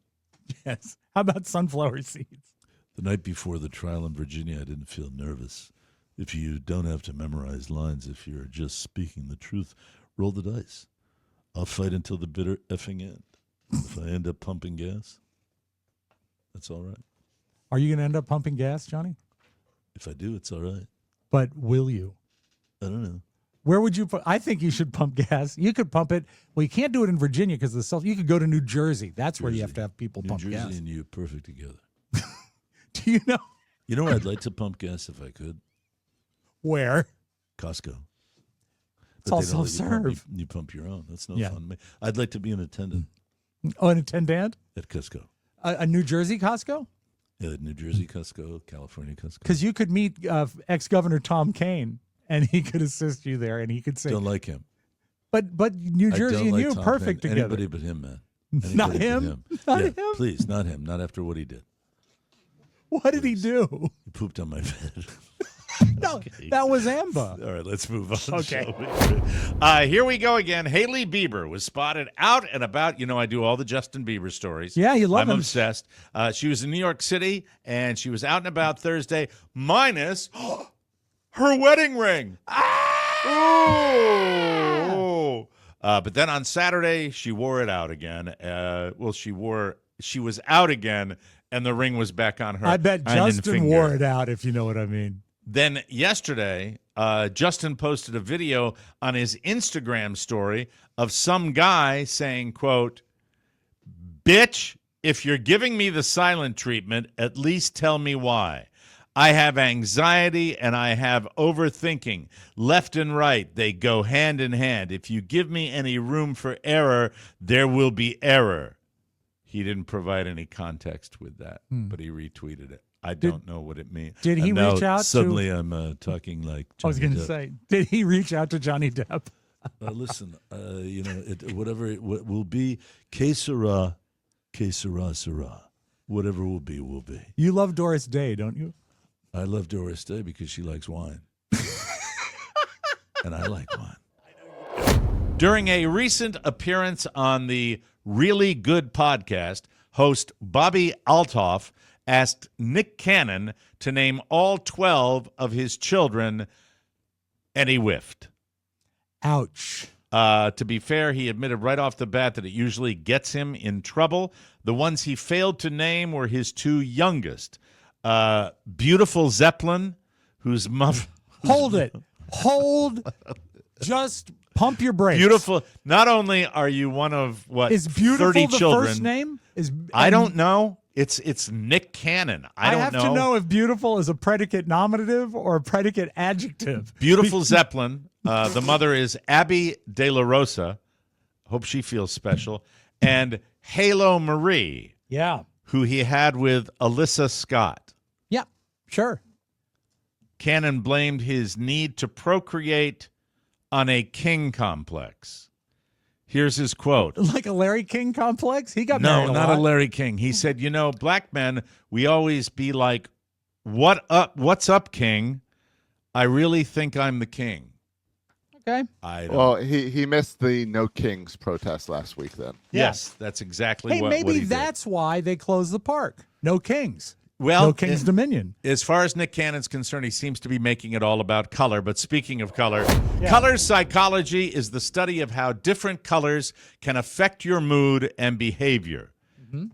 Yes. How about sunflower seeds? The night before the trial in Virginia, I didn't feel nervous. If you don't have to memorize lines, if you're just speaking the truth, roll the dice. I'll fight until the bitter effing end. If I end up pumping gas, That's all right. Are you going to end up pumping gas, Johnny? If I do, it's all right. But will you? I don't know. Where would you put? I think you should pump gas. You could pump it. Well, you can't do it in Virginia because the self. You could go to New Jersey. That's where you have to have people New pump Jersey gas. and you are perfect together. Do you know You know where I'd like to pump gas if I could? where? Costco. It's all they don't let self-serve. You pump your own. That's no Yeah. fun to me. I'd like to be an attendant Oh, an attendant? at Costco. A New Jersey Costco? Yeah, New Jersey Costco, California Costco. Because you could meet ex-Governor Tom Kaine, and he could assist you there, and he could say, Don't like him. but New I Jersey don't and like you, Tom perfect Hanks. together. Anybody but him, man. Not Anybody but him? Not Yeah, him? please, not him. Not after what he did. What did he do? He pooped on my bed. No, that was Amba. All right, let's move on. Okay. shall we? Here we go again. Haley Bieber was spotted out and about. You know, I do all the Justin Bieber stories. Yeah, you love I'm him. obsessed. She was in New York City, and she was out and about Thursday, minus her wedding ring. Ooh. But then on Saturday, she wore it out again. She was out again, and the ring was back on her. I bet hand and Justin finger. wore it out, if you know what I mean. Then yesterday, Justin posted a video on his Instagram story of some guy saying, quote, "Bitch, if you're giving me the silent treatment, at least tell me why. I have anxiety and I have overthinking. Left and right, they go hand in hand. If you give me any room for error, there will be error." He didn't provide any context with that, but he retweeted it. I don't know what it means. Did he And now reach out suddenly to? I'm talking like I was Johnny going to Depp. say, did he reach out to Johnny Depp? Listen, whatever it will be, que sera, sera. Whatever will be, will be. You love Doris Day, don't you? I love Doris Day because she likes wine. And I like wine. During a recent appearance on the Really Good podcast, host Bobby Altoff asked Nick Cannon to name all 12 of his children, and he whiffed. Ouch. To be fair, he admitted right off the bat that it usually gets him in trouble. The ones he failed to name were his two youngest. Beautiful Zeppelin, whose mother... Hold it. Hold. Just pump your brakes. Beautiful. Not only are you one of, Is beautiful 30 the children. first name? I don't know. It's Nick Cannon. I don't have to know if beautiful is a predicate nominative or a predicate adjective. Beautiful Zeppelin. The mother is Abby De La Rosa. Hope she feels special. And Halo Marie, Yeah. who he had with Alyssa Scott. Yeah. Sure. Cannon blamed his need to procreate on a king complex. Here's his quote. Like a Larry King complex? He got No, married not lot. a Larry King. He said, black men, we always be like, "What up? What's up, King? I really think I'm the king." Okay. I don't. Well, he missed the No Kings protest last week then. Yes, that's exactly Hey, what maybe he did. that's why they closed the park. No Kings. Well, no King's Dominion. As far as Nick Cannon's concerned, he seems to be making it all about color. But speaking of color, color psychology is the study of how different colors can affect your mood and behavior.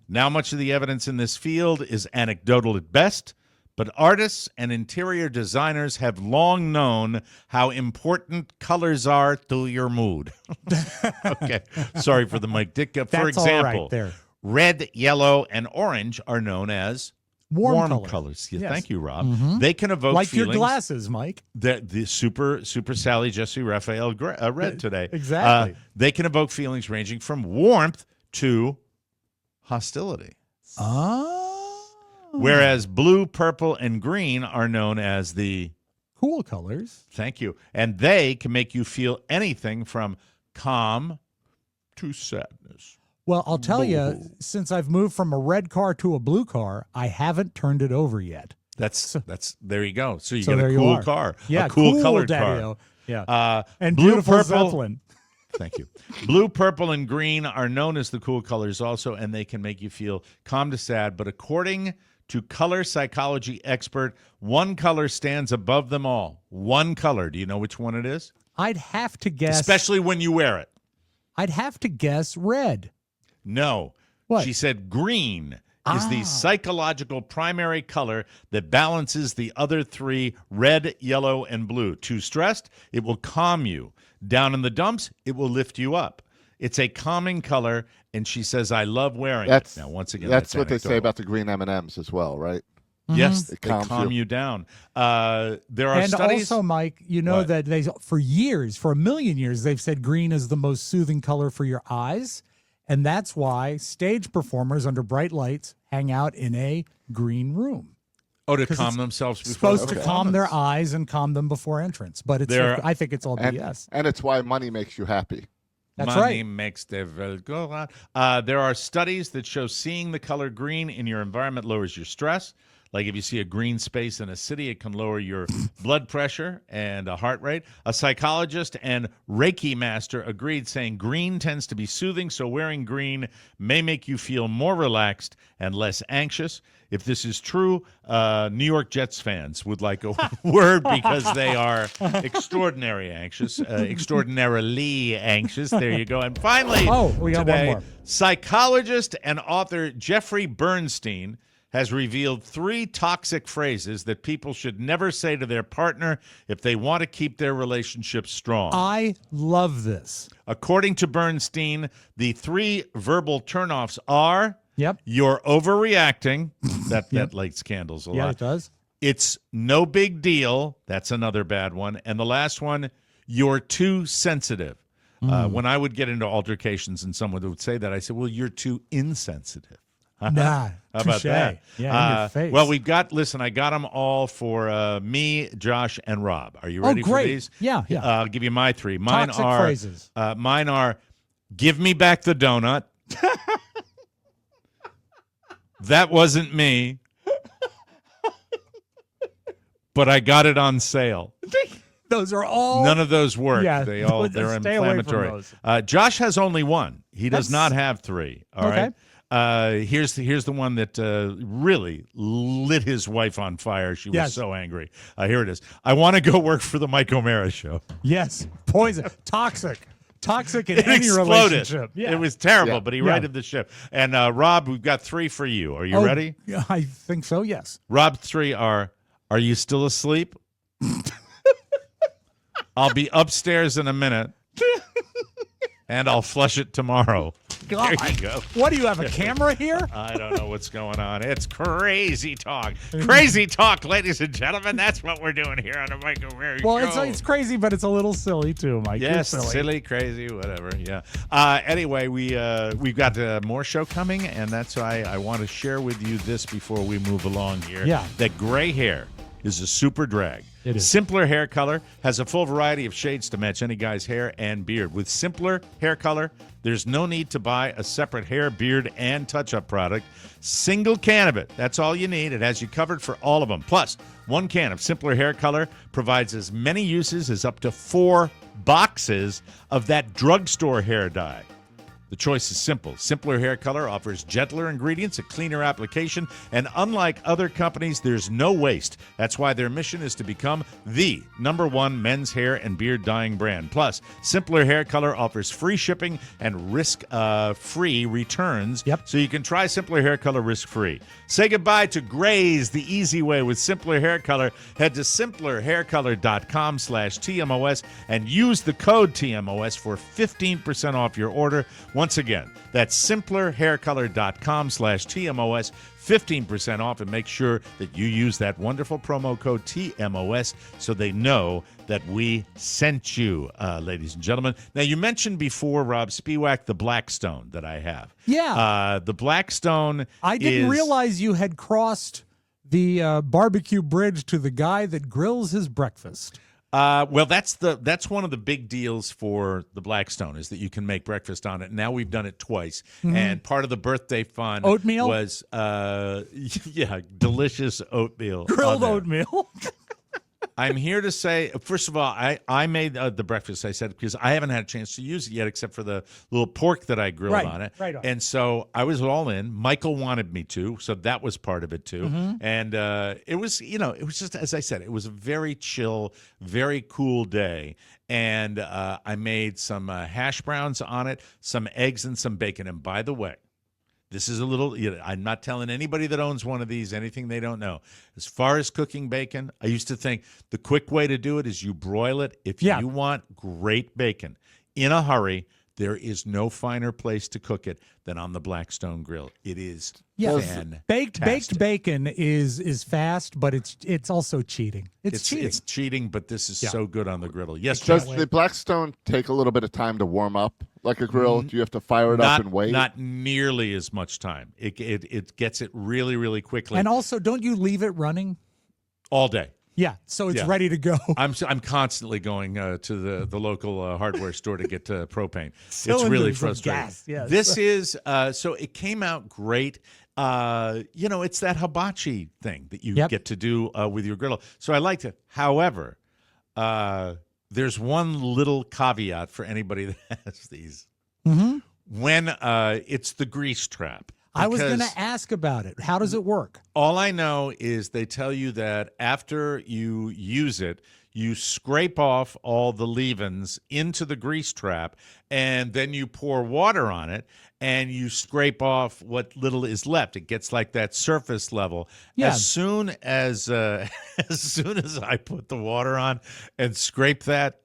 Now, much of the evidence in this field is anecdotal at best, but artists and interior designers have long known how important colors are to your mood. Okay. Sorry for the Mike Dick. For That's all right example, there. red, yellow, and orange are known as Warm colors. Yeah, Yes. Thank you, Rob. They can evoke Like feelings. your glasses, Mike. The super Sally Jesse Raphael red today. Exactly. They can evoke feelings ranging from warmth to hostility. Oh. Whereas blue, purple, and green are known as the Cool colors. thank you, and they can make you feel anything from calm to sadness. Well, I'll tell you, since I've moved from a red car to a blue car, I haven't turned it over yet. That's there you go. So you So get there a you cool are. car, Yeah, a cool colored Daddy-o. car. Yeah. And blue, beautiful purple, Zeppelin. Thank you. Blue, purple, and green are known as the cool colors also, and they can make you feel calm to sad. But according to color psychology expert, one color stands above them all. One color. Do you know which one it is? I'd have to guess. Especially when you wear it. I'd have to guess red. No. What? She said green is the psychological primary color that balances the other three, red, yellow, and blue. Too stressed, it will calm you. Down in the dumps, it will lift you up. It's a calming color, and she says, I love wearing it. Now, once again, that's what they say anecdotal. about the green M&Ms as well, right? Yes, It they calms calm you. you down. There are And studies. also, Mike, you know What? that they for years, for a million years, they've said green is the most soothing color for your eyes. And that's why stage performers under bright lights hang out in a green room. To 'Cause calm it's themselves before Supposed to calm their eyes and calm them before entrance. But it's I think it's all And, BS. and it's why money makes you happy. That's Money right. makes the world go round. There are studies that show seeing the color green in your environment lowers your stress. Like if you see a green space in a city, it can lower your blood pressure and heart rate. A psychologist and Reiki master agreed, saying green tends to be soothing, so wearing green may make you feel more relaxed and less anxious. If this is true, New York Jets fans would like a word because they are extraordinarily anxious. There you go. And finally, we got today, one more. Psychologist and author Jeffrey Bernstein has revealed 3 toxic phrases that people should never say to their partner if they want to keep their relationship strong. I love this. According to Bernstein, the 3 verbal turnoffs are Yep. you're overreacting. That lights candles a Yeah, lot. it does. It's no big deal. That's another bad one. And the last one, you're too sensitive. When I would get into altercations and someone would say that, I said, well, you're too insensitive. Nah. How about touche. that? Yeah, in your face. Well, I got them all for me, Josh, and Rob. Are you ready for great. these? Yeah. I'll give you my 3. Mine Toxic are phrases. Mine are, give me back the donut. That wasn't me. But I got it on sale. Those are all. None of those work. Yeah, they're stay away from inflammatory. those. Josh has only 1. He does That's- not have 3. All Okay. right. Here's the one that really lit his wife on fire. She was Yes. so angry. Here it is. I want to go work for the Mike O'Mara show. Yes. Poison. Toxic in It any exploded. relationship. Yeah. It was terrible, Yeah. but he Yeah. righted the ship. And Rob, we've got 3 for you. Are you Oh, ready? yeah, I think so. Yes. Rob, 3 are you still asleep? I'll be upstairs in a minute, and I'll flush it tomorrow. God. There you go. What do you have, a camera here? I don't know what's going on. It's crazy talk. Crazy talk, ladies and gentlemen. That's what we're doing here on the Mike O'Mara Well, Show. it's crazy, but it's a little silly too, Mike. You're Yes, silly. silly, crazy, whatever. Yeah. Anyway, we've got more show coming, and that's why I want to share with you this before we move along here. Yeah. That gray hair is a super drag. It is. Simpler hair color has a full variety of shades to match any guy's hair and beard. With Simpler hair color, there's no need to buy a separate hair, beard, and touch-up product. Single can of it. That's all you need. It has you covered for all of them. Plus, 1 can of Simpler hair color provides as many uses as up to 4 boxes of that drugstore hair dye. The choice is simple. Simpler Hair Color offers gentler ingredients, a cleaner application, and unlike other companies, there's no waste. That's why their mission is to become the #1 men's hair and beard dyeing brand. Plus, Simpler Hair Color offers free shipping and risk-free returns, so you can try Simpler Hair Color risk-free. Say goodbye to grays the easy way with Simpler Hair Color. Head to simplerhaircolor.com/TMOS and use the code TMOS for 15% off your order. Once again, that's simplerhaircolor.com/TMOS, 15% off, and make sure that you use that wonderful promo code TMOS so they know that we sent you, ladies and gentlemen. Now, you mentioned before, Rob Spiewak, the Blackstone that I have. Yeah. The Blackstone I didn't is- realize you had crossed the barbecue bridge to the guy that grills his breakfast. Well, that's one of the big deals for the Blackstone is that you can make breakfast on it. Now we've done it twice, and part of the birthday fun Oatmeal? was delicious oatmeal, Grilled on there. oatmeal. I'm here to say, first of all, I made the breakfast, I said, because I haven't had a chance to use it yet, except for the little pork that I grilled Right, on it. right on. And so I was all in. Michael wanted me to, so that was part of it too. Mm-hmm. And it was just, as I said, it was a very chill, very cool day. And I made some hash browns on it, some eggs, and some bacon. And by the way, This is a little, I'm not telling anybody that owns one of these anything they don't know. As far as cooking bacon, I used to think the quick way to do it is you broil it. If Yeah. you want great bacon in a hurry, there is no finer place to cook it than on the Blackstone Grill. It is fantastic. Baked bacon is fast, but it's also cheating. It's cheating. It's cheating, but this is so good on the griddle. Yes, Does Josh? the Blackstone take a little bit of time to warm up like a grill? Do you have to fire it up and wait? Not nearly as much time. It gets it really, really quickly. And also, don't you leave it running? all day. Yeah, so it's Yeah. ready to go. I'm constantly going to the local hardware store to get propane. It's Cylinders really of frustrating. gas, yes. This is so it came out great. It's that hibachi thing that you Yep. get to do with your griddle. So I liked it. However, there's one little caveat for anybody that has these. Mm-hmm. When it's the grease trap. I was going Because to ask about it. How does it work? all I know is they tell you that after you use it, you scrape off all the leavings into the grease trap, and then you pour water on it, and you scrape off what little is left. It gets like that surface level. Yeah. As soon as I put the water on and scrape that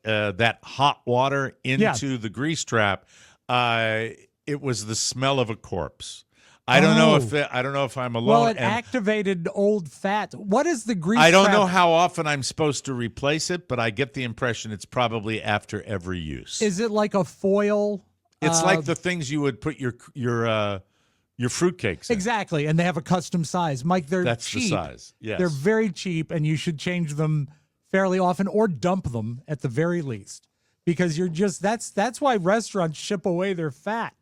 hot water into the grease trap, it was the smell of a corpse. I don't know if I'm alone. Well, it and activated old fat. What is the grease I don't trap? know how often I'm supposed to replace it, but I get the impression it's probably after every use. Is it like a foil? It's like the things you would put your fruitcakes in. Exactly, and they have a custom size. Mike, they're That's cheap. the size. Yes. They're very cheap, and you should change them fairly often or dump them at the very least, because you're just that's why restaurants ship away their fat.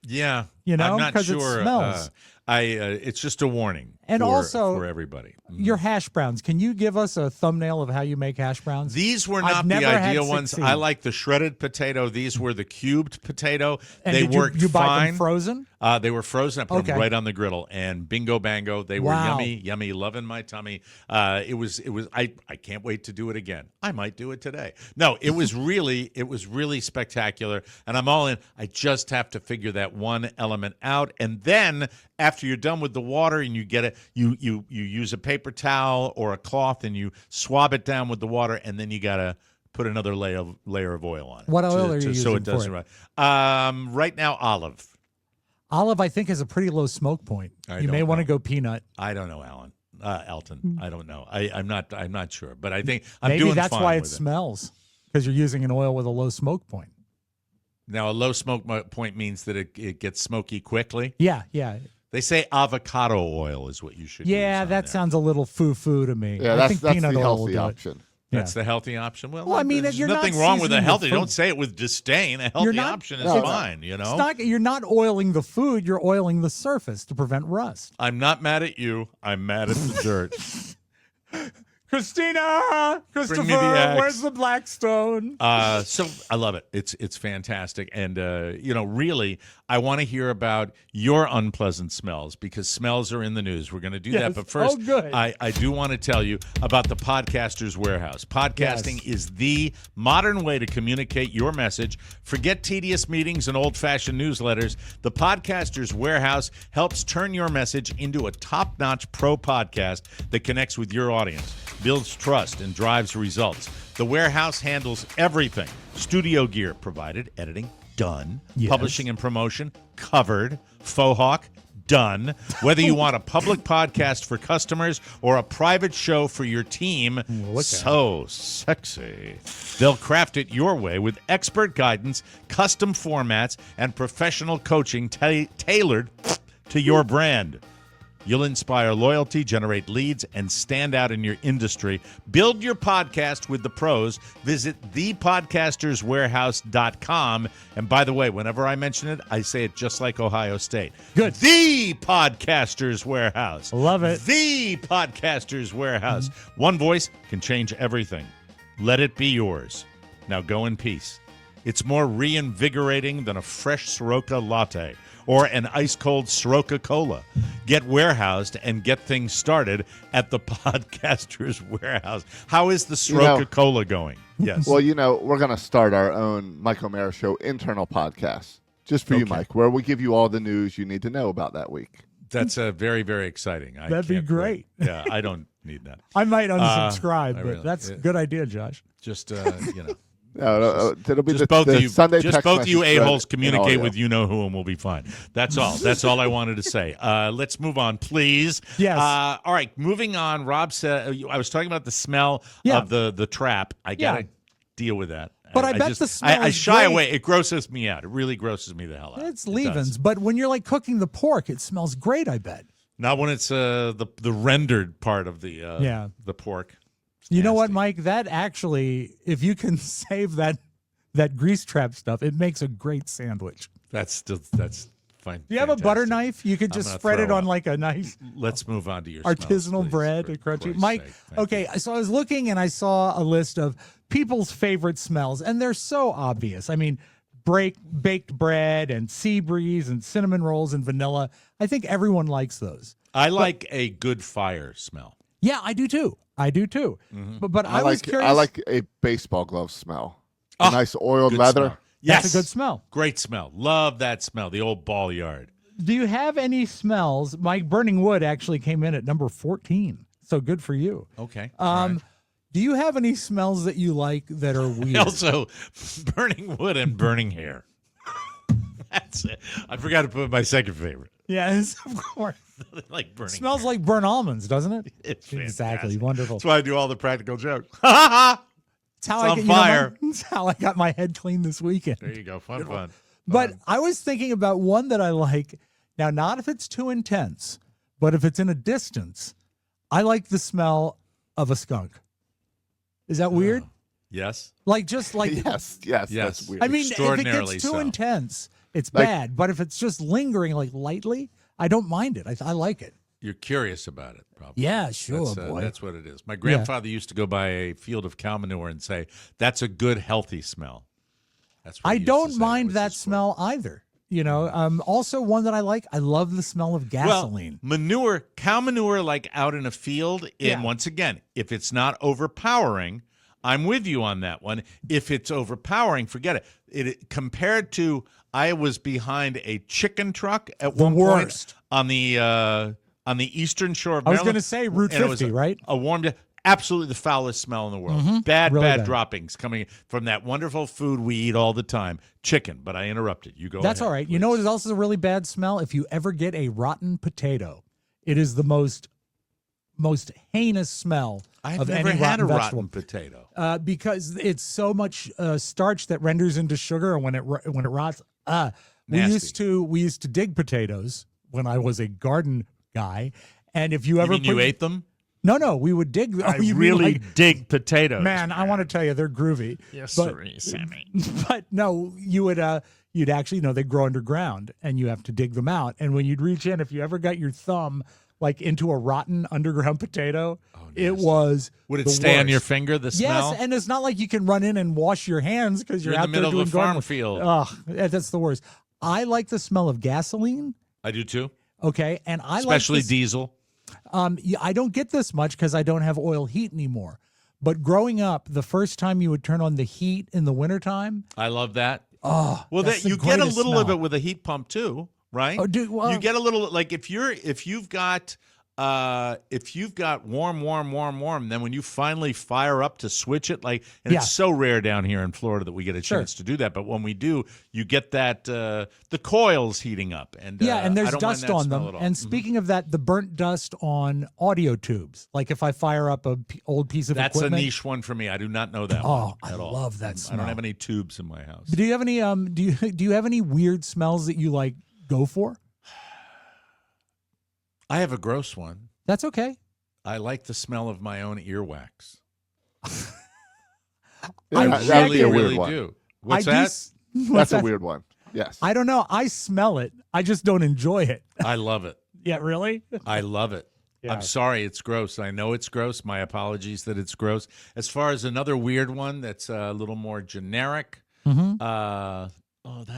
Yeah, You know, I'm not 'cause it sure. smells. It's just a warning, And also- for everybody. Your hash browns. Can you give us a thumbnail of how you make hash browns? These were I've not the never had ideal ones. succeed. I like the shredded potato. These were the cubed potato. And they did worked you buy fine. them frozen? They were frozen. I put them Okay. right on the griddle, and bingo bango, they were Wow. yummy, loving my tummy. It was. I can't wait to do it again. I might do it today. No, it was really spectacular, and I'm all in. I just have to figure that one element out, and then after you're done with the water and you get it, you use a paper towel or a cloth and you swab it down with the water, and then you gotta put another layer of oil on it. What oil are you so using it doesn't for run. Right now, olive. Olive, I think, has a pretty low smoke point. I You may don't want to know. go peanut. I don't know, Alton. I don't know. I'm not sure, but I think I'm Maybe doing that's fine why it with smells, because you're using an oil with a low smoke point. Now, a low smoke point means that it gets smoky quickly. Yeah. They say avocado oil is what you should use. Yeah, on that there. sounds a little foo-foo to me. Yeah, I that's think the peanut oil will healthy do it. option. That's Yeah. the healthy option. Well, I mean, there's you're not nothing wrong with a seasoning the healthy. food. Don't say it with disdain. A You're healthy not- option is No. fine. You know, It's not, you're not oiling the food, you're oiling the surface to prevent rust. I'm not mad at you. I'm mad at the dirt. Christina! Christopher, me the axe. where's the Blackstone? So I love it. It's fantastic, and really, I want to hear about your unpleasant smells because smells are in the news. We're going to do that, Yes. but first, Oh, good. I do want to tell you about the Podcaster's Warehouse. Podcasting is the modern way to communicate your message. Forget tedious meetings and old-fashioned newsletters. The Podcaster's Warehouse helps turn your message into a top-notch pro podcast that connects with your audience, builds trust, and drives results. The Warehouse handles everything. Studio gear provided, editing done, Yes. publishing and promotion covered, faux hawk done. Whether you want a public podcast for customers or a private show for your team, so sexy. They'll craft it your way with expert guidance, custom formats, and professional coaching tailored to your brand. You'll inspire loyalty, generate leads, and stand out in your industry. Build your podcast with the pros. Visit thepodcasterswarehouse.com. And by the way, whenever I mention it, I say it just like Ohio State. Good. The Podcasters Warehouse. Love it. The Podcasters Warehouse. One voice can change everything. Let it be yours. Now go in peace. It's more reinvigorating than a fresh Soroka latte or an ice-cold Soroka Cola. Get warehoused and get things started at the Podcasters Warehouse. How is the Soroka Cola going? Yes. Well, we're going to start our own Mike O'Mara Show internal podcast. just for you, Okay. Mike, where we give you all the news you need to know about that week. That's very, very exciting. That'd be can't great. wait. Yeah, I don't need that. I might unsubscribe, I but really- that's a good idea, Josh. Just No, it'll be just both the of you, Sunday just text both of you message thread a-holes in communicate audio. with you know who, and we'll be fine. That's all. That's all I wanted to say. Let's move on, please. Yes. All right, moving on. Rob said I was talking about the smell Yeah. of the trap. I gotta Yeah. deal with that. But I bet just, the smell I is shy great. away. It grosses me out. It really grosses me the hell out. It's It leavings, does. but when you're like cooking the pork, it smells great. I bet. Not when it's the rendered part of the the pork. It's You know what, nasty. Mike? That actually, if you can save that grease trap stuff, it makes a great sandwich. That's fine. Do you have a butter Fantastic. knife? You could I'm just gonna spread throw it on up. like a nice Let's move on to your smells, artisanal please, bread, for a crunchy. Christ's Mike, sake. Thank okay, so I was looking and I saw a list of people's favorite smells, and they're so obvious. I mean, baked bread and sea breeze and cinnamon rolls and vanilla. I think everyone likes those. I like a good fire smell. Yeah, I do too. I do too. Mm-hmm. But I was curious. I like a baseball glove smell. Oh, A nice oiled Good leather. smell. Yes, That's a good smell. Great smell. Love that smell. The old ball yard. Do you have any smells? Mike, burning wood actually came in at number 14. So good for you. Okay. Do you have any smells that you like that are weird? Also, burning wood and burning hair. That's it. I forgot to put my second favorite. Yes, of course. Like burning. Smells like burnt almonds, doesn't it? It's Exactly. fantastic. Wonderful. That's why I do all the practical jokes. Ha ha! It's how It's on get, you know, fire. it's how I got my head cleaned this weekend. There you go. Fun. But I was thinking about one that I like. Now, not if it's too intense, but if it's in a distance, I like the smell of a skunk. Is that weird? Yes. Like just like Yes, Yes. that's weird. I mean, if it Extraordinarily gets too so. intense, it's Like- bad. But if it's just lingering like lightly, I don't mind it. I like it. You're curious about it, probably. Yeah, sure, That's, boy. That's what it is. My grandfather used to go by a field of cow manure and say, "That's a good, healthy smell." That's what I he used to don't say. mind was that his smell either. You know, also one that I like. I love the smell of gasoline. Well, manure, cow manure, like out in a field. And Yeah. once again, if it's not overpowering, I'm with you on that one. If it's overpowering, forget it. Compared to, I was behind a chicken truck at The one worst. point on the eastern shore of I was Maryland. gonna say Route and it was 50, right? A warm day. Absolutely the foulest smell in the world. Bad, Really bad bad. droppings coming from that wonderful food we eat all the time, chicken. But I interrupted. You go That's ahead, all right. You know please. what is also a really bad smell? If you ever get a rotten potato, it is the most heinous smell I've of never any had a rotten rotten vegetable. potato. Because it's so much starch that renders into sugar, and when it rots, we Nasty. used to dig potatoes when I was a garden guy, and if you ever You ate them? no, we would dig. I you mean really like- dig potatoes. man, I want to tell you, they're groovy. Yes, but, sir, Sammy. But no, you would you'd actually they grow underground, and you have to dig them out. And when you'd reach in, if you ever got your thumb like into a rotten underground potato, it was Would it the stay on your worst. finger, the smell? Yes, and it's not like you can run in and wash your hands because you're You're in out the middle there of doing a farm garden. field. Ugh, that's the worst. I like the smell of gasoline. I do too. Okay, and I Especially like this, diesel. yeah, I don't get this much because I don't have oil heat anymore. But growing up, the first time you would turn on the heat in the wintertime, I love that. oh, Well, that's that the you get a greatest little of smell. it with a heat pump too, right? Oh, dude, well- you get a little like if you've got warm, then when you finally fire up to switch it, like, and Yeah. it's so rare down here in Florida that we get a Sure. chance to do that, but when we do, you get that the coils heating up, and Yeah, and I there's don't mind dust that on smell them. at all. And Mhm. speaking of that, the burnt dust on audio tubes. Like if I fire up a old piece of That's equipment. a niche one for me. I do not know that Oh, one I at all. love that I don't smell. have any tubes in my house. Do you have any do you have any weird smells that you like go for? I have a gross one. That's okay. I like the smell of my own earwax. Yeah, I that'd really, be a weird really one. do. What's I do that? what's That's a that? weird one. Yes. I don't know. I smell it. I just don't enjoy it. I love it. Yeah, really? I love it. Yeah. I'm sorry it's gross. I know it's gross. My apologies that it's gross. As far as another weird one that's a little more generic, that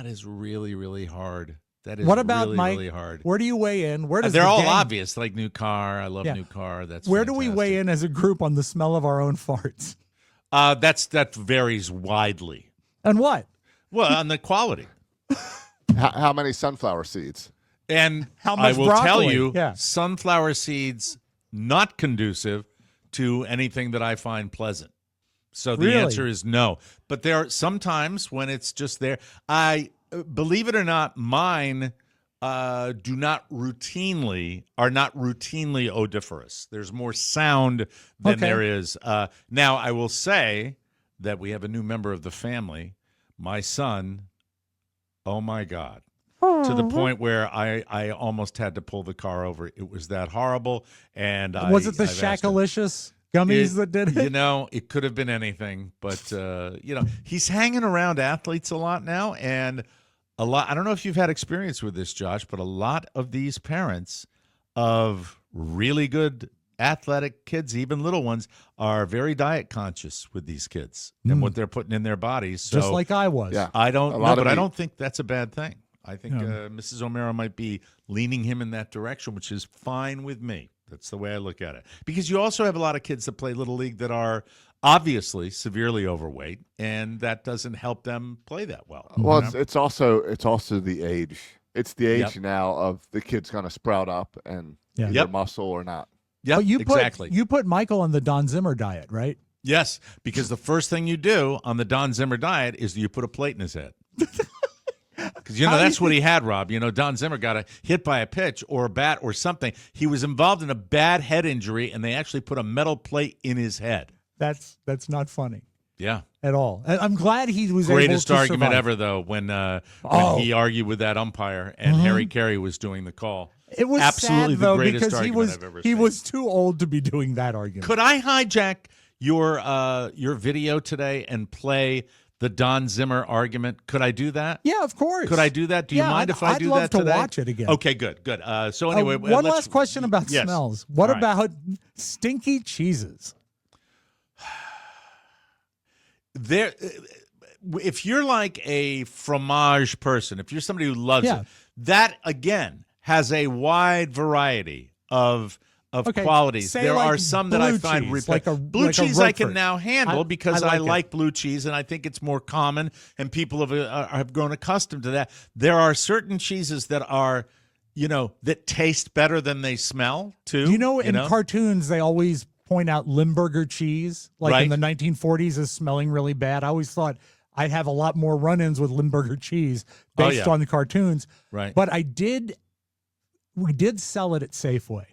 is really, really hard. That is What about really, Mike? really hard. Where do you weigh in? Where does They're the all gang- obvious, like new car. I love Yeah. new car. That's Where do we weigh fantastic. in as a group on the smell of our own farts? That varies widely. And what? Well, on the quality. How many sunflower seeds? And How much I will tell broccoli? you, Yeah. sunflower seeds not conducive to anything that I find pleasant. So the Really? answer is no. But there are sometimes when it's just there. I believe it or not, mine are not routinely odoriferous. There's more sound than Okay. there is. Now I will say that we have a new member of the family, my son. Oh my God. To the point where I almost had to pull the car over. It was that horrible. And Was it the I've asked him- Shackalicious gummies that did it? You know, it could have been anything, but he's hanging around athletes a lot now, and a lot. I don't know if you've had experience with this, Josh, but a lot of these parents of really good athletic kids, even little ones, are very diet conscious with these kids and what they're putting in their bodies. So Just like I was. Yeah. I don't A know, lot but of I meat. don't think that's a bad thing. I think Yeah. Mrs. O'Mara might be leaning him in that direction, which is fine with me. That's the way I look at it. Because you also have a lot of kids that play Little League that are obviously severely overweight, and that doesn't help them play that well. Well, you know? it's also the age. It's the age Yep. now of the kid's going to sprout up and Yeah. either Yep. muscle or not. Yep, But exactly. you put Michael on the Don Zimmer diet, right? Yes, because the first thing you do on the Don Zimmer diet is you put a plate in his head. Because, How do that's you what he had, Rob. Don Zimmer got hit by a pitch or a bat or something. He was involved in a bad head injury, and they actually put a metal plate in his head. That's not funny Yeah. at all. And I'm glad he was Greatest able to argument survive. ever, though, when Oh. he argued with that umpire and Harry Carey was doing the call. It was absolutely sad, though, the greatest because argument I've ever he seen. was too old to be doing that argument. Could I hijack your video today and play the Don Zimmer argument? Could I do that? Yeah, of course. Could I do that? Do you Yeah, mind if I I'd do love that to today? watch it again. Okay, good. So anyway, one let's- last question about yes. smells. What All right. about stinky cheeses? There, if you're like a fromage person, if you're somebody who loves Yeah. it, that again has a wide variety of Okay, qualities. say There like are some that I blue find cheese, like a- blue like a cheese I can Roquefort. now handle I because like I it. like blue cheese and I think it's more common and people have grown accustomed to that. There are certain cheeses that are, that taste better than they smell too. Do you know in cartoons they always point out Limburger cheese, like Right. in the 1940s, is smelling really bad? I always thought I'd have a lot more run-ins with Limburger cheese Oh, based yeah. on the cartoons. Right. But we did sell it at Safeway.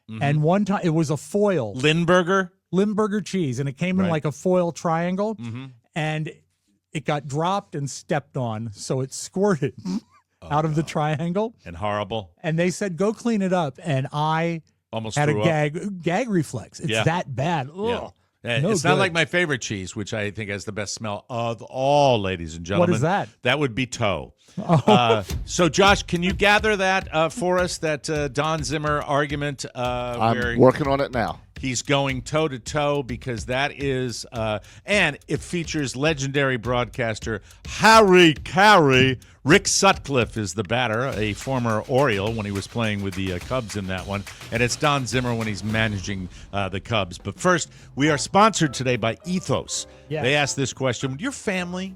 Mm-hmm. And one time it was a foil Lindberger. Limburger cheese, and it came in Right. like a foil triangle, Mm-hmm. and it got dropped and stepped on, so it squirted out of the triangle. And horrible. And they said, "Go clean it up," and I Almost had a threw up. gag reflex. It's Yeah. that bad. Yeah. Ugh. No It's not good. like my favorite cheese, which I think has the best smell of all, ladies and gentlemen. What is that? That would be toe. Oh. So, Josh, can you gather that for us, that Don Zimmer argument where I'm working on it now. he's going toe-to-toe because that is and it features legendary broadcaster Harry Carey. Rick Sutcliffe is the batter, a former Oriole when he was playing with the Cubs in that one. And it's Don Zimmer when he's managing the Cubs. But first, we are sponsored today by Ethos. Yes. They asked this question: would your family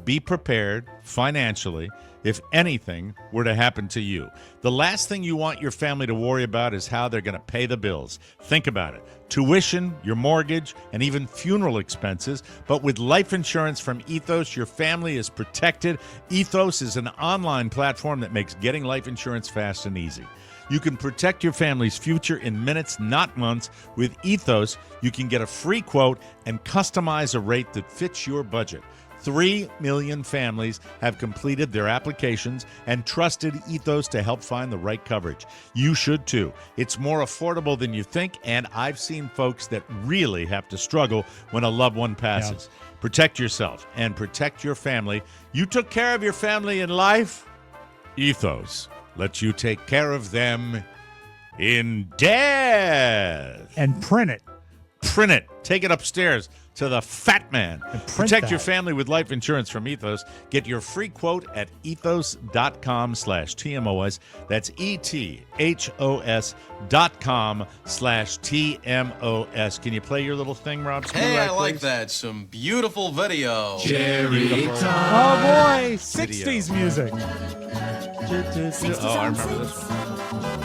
be prepared financially if anything were to happen to you? The last thing you want your family to worry about is how they're going to pay the bills. Think about it. Tuition, your mortgage, and even funeral expenses. But with life insurance from Ethos, your family is protected. Ethos is an online platform that makes getting life insurance fast and easy. You can protect your family's future in minutes, not months. With Ethos, you can get a free quote and customize a rate that fits your budget. 3 million families have completed their applications and trusted Ethos to help find the right coverage. You should too. It's more affordable than you think, and I've seen folks that really have to struggle when a loved one passes. Protect yourself and protect your family. You took care of your family in life. Ethos lets you take care of them in death. And print it. Print it. Take it upstairs to the fat man. print Protect your that. family with life insurance from Ethos. Get your free quote at ethos.com/TMOS. That's ethos.com/TMOS. Can you play your little thing, Rob? Hey, I Spivak, like please? that. Some beautiful video. Oh boy, 60s music. Oh, I remember this one.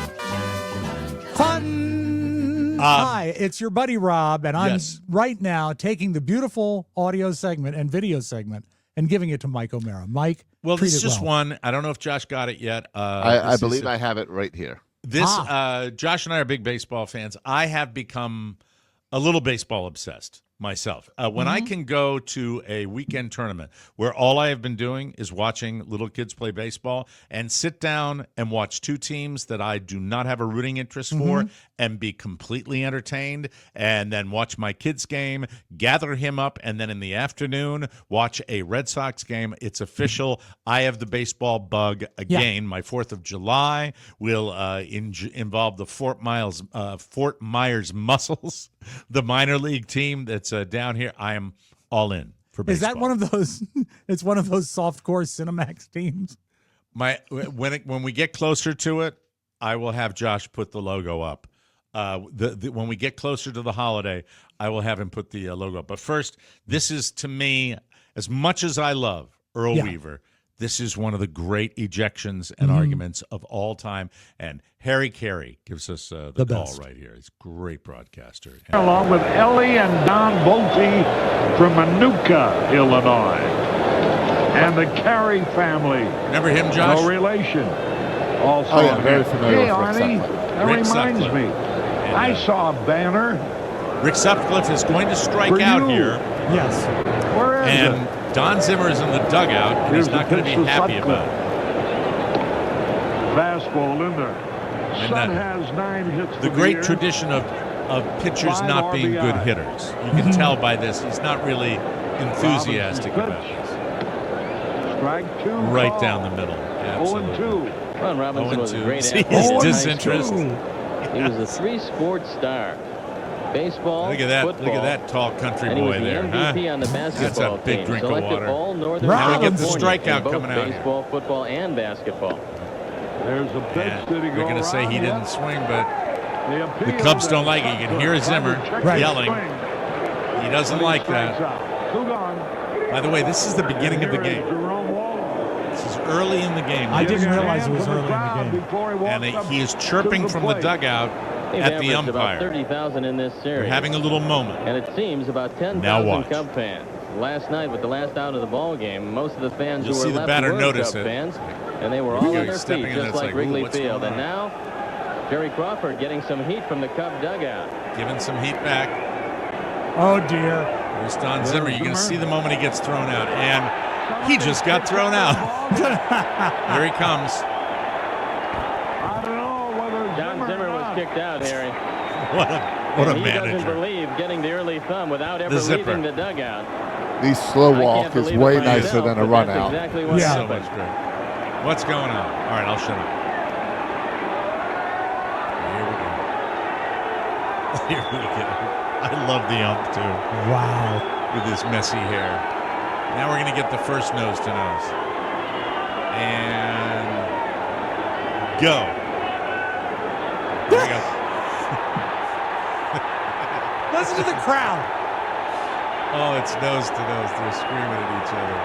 Fun. Hi, it's your buddy Rob, and I'm Yes. right now taking the beautiful audio segment and video segment and giving it to Mike O'Mara. Mike, Well, treat this is it just well. one. I don't know if Josh got it yet. I believe I have it right here. Josh and I are big baseball fans. I have become a little baseball obsessed myself. When I can go to a weekend tournament where all I have been doing is watching little kids play baseball and sit down and watch two teams that I do not have a rooting interest for and be completely entertained, and then watch my kid's game, gather him up, and then in the afternoon watch a Red Sox game. It's official. I have the baseball bug again. My 4th of July will involve the Fort Myers Muscles, the minor league team that's down here. I am all in for baseball. Is that one of those? It's one of those softcore Cinemax teams. When we get closer to it, I will have Josh put the logo up. When we get closer to the holiday, I will have him put the logo up. But first, this is, to me, as much as I love Earl Weaver, this is one of the great ejections and arguments of all time. And Harry Carey gives us the call best. right here. He's a great broadcaster. Along with Ellie and Don Bolte from Manuka, Illinois. And the Carey family. Remember him, Josh? No relation. Also, Oh, yeah, very familiar hey, with Rick Arnie, Sutcliffe. that Rick reminds Sutcliffe. me. And, I saw a banner. Rick Sutcliffe is going to strike For out you. here. Yes. Where is And it? Don Zimmer is in the dugout, and Here's he's not the going to be pitch to happy Sutcliffe. about it. Fastball in there. And Sun that- has 9 hits The for great year. tradition of pitchers 5 not being good RBI. hitters. You can tell by this. He's not really enthusiastic Robinson's about pitch. this. Strike 2. Right call. down the middle. Absolutely. 0-2. Ron Robinson was a 0-2. great See, athlete. he's in high disinterested. school. He was a 3-sport star. Baseball, Look at that! football, Look at that tall country and he was boy the there. MVP Huh? on the basketball That's a big team. drink of Selected water. all Northern Now we get the California strikeout in both coming out here. baseball, football, and basketball. There's a pitch. Yeah, Did he they're go going to say he around? didn't swing, but They the appealed Cubs it. don't like it. You can hear Zimmer Right. yelling. He doesn't like that. Two gone. By the way, this is the beginning of the game. Jerome Waldo. This is early in the game. I didn't realize it Hand was from early in the crowd game. before he walks And up he is to chirping from the plate. dugout They've at the averaged about umpire. 30,000 in this They're series. having a little moment. And it seems about Now 10,000 watch. Cub fans. Last night, with the last out of the ball game, most of the fans You'll who see were the left batter were notice Cub it. fans, and they were Here all we go. on their He's stepping feet, in, just it's like like, ooh, Wrigley what's Field. going And now, Jerry Crawford getting some heat from the Cub dugout. Giving some heat back. Oh dear. There's Don Zimmer. You're going to see the moment he gets thrown out. And he just got thrown out. Here he comes. I don't know whether Don Zimmer or was not. kicked out, Harry. What a And he doesn't manager. believe getting the early thumb without ever zipper. leaving the dugout. The slow I walk can't is believe it way myself, nicer than a but run that's out. Exactly what Yeah. So happened. much great. What's going on? All right, I'll shut up. Here we go. I love the ump, too, Wow. with his messy hair. Now we're going to get the first nose to nose. And go. There we go. Listen to the crowd. Oh, it's nose to nose. They're screaming at each other.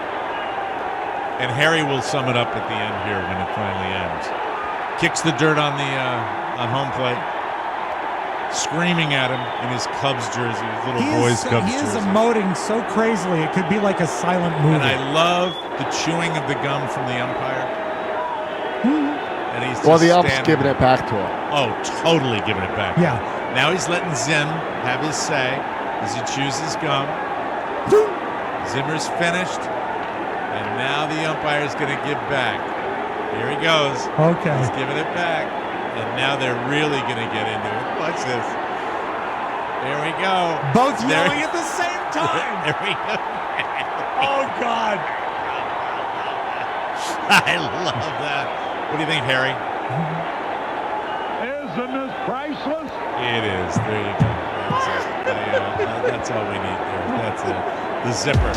And Harry will sum it up at the end here when it finally ends. Kicks the dirt on the on home plate, screaming at him in his Cubs jersey, his little boy's Cubs he is jersey. emoting so crazily it could be like a silent movie. And I love the chewing of the gum from the umpire. And he's Well, just the ump's standing giving there. it back to him. Oh, totally giving it back. Yeah. Now he's letting Zim have his say as he chews his gum. Zimmer's finished, and now the umpire's going to give back. Here he goes. Okay. He's giving it back, and now they're really going to get into it. Watch this. There we go. Both There- yelling at the same time. There we go. Oh, God. I love that. What do you think, Harry? Isn't this priceless? It is. There you go. That's it. That's all we need there. That's it. The zipper.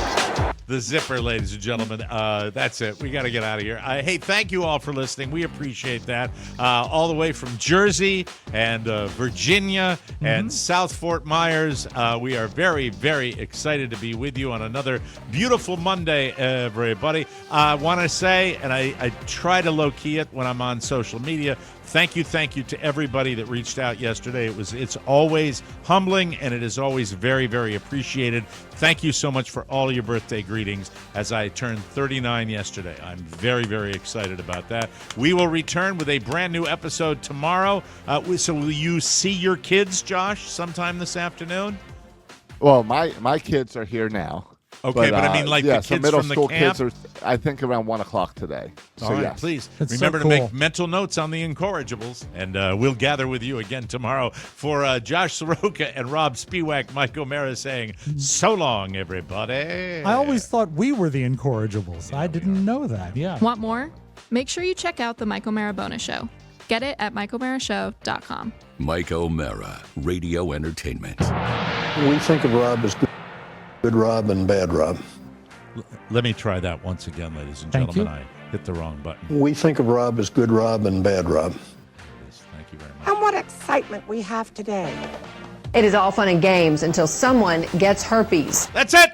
the zipper, ladies and gentlemen. That's it. We got to get out of here. Hey, thank you all for listening. We appreciate that. All the way from Jersey and Virginia and South Fort Myers. We are very, very excited to be with you on another beautiful Monday, everybody. I want to say, and I try to low-key it when I'm on social media, thank you to everybody that reached out yesterday. It's always humbling, and it is always very, very appreciated. Thank you so much for all your birthday greetings as I turned 39 yesterday. I'm very, very excited about that. We will return with a brand new episode tomorrow. So will you see your kids, Josh, sometime this afternoon? Well, my kids are here now. Okay, but I mean, like the so kids middle from the school camp? kids are, I think, around 1 o'clock today. So All right, yes. please That's remember so to make cool. mental notes on the incorrigibles, and we'll gather with you again tomorrow. For Josh Soroka and Rob Spiewak, Mike O'Mara saying, so long, everybody. I always thought we were the incorrigibles. I didn't know that. Yeah. Want more? Make sure you check out the Mike O'Mara Bonus Show. Get it at MikeO'MaraShow.com. Mike O'Mara, Radio Entertainment. We think of Rob as good Rob and bad Rob. Let me try that once again, ladies and Thank gentlemen. you. I hit the wrong button. We think of Rob as good Rob and bad Rob. Yes, thank you very much. And what excitement we have today. It is all fun and games until someone gets herpes. That's it.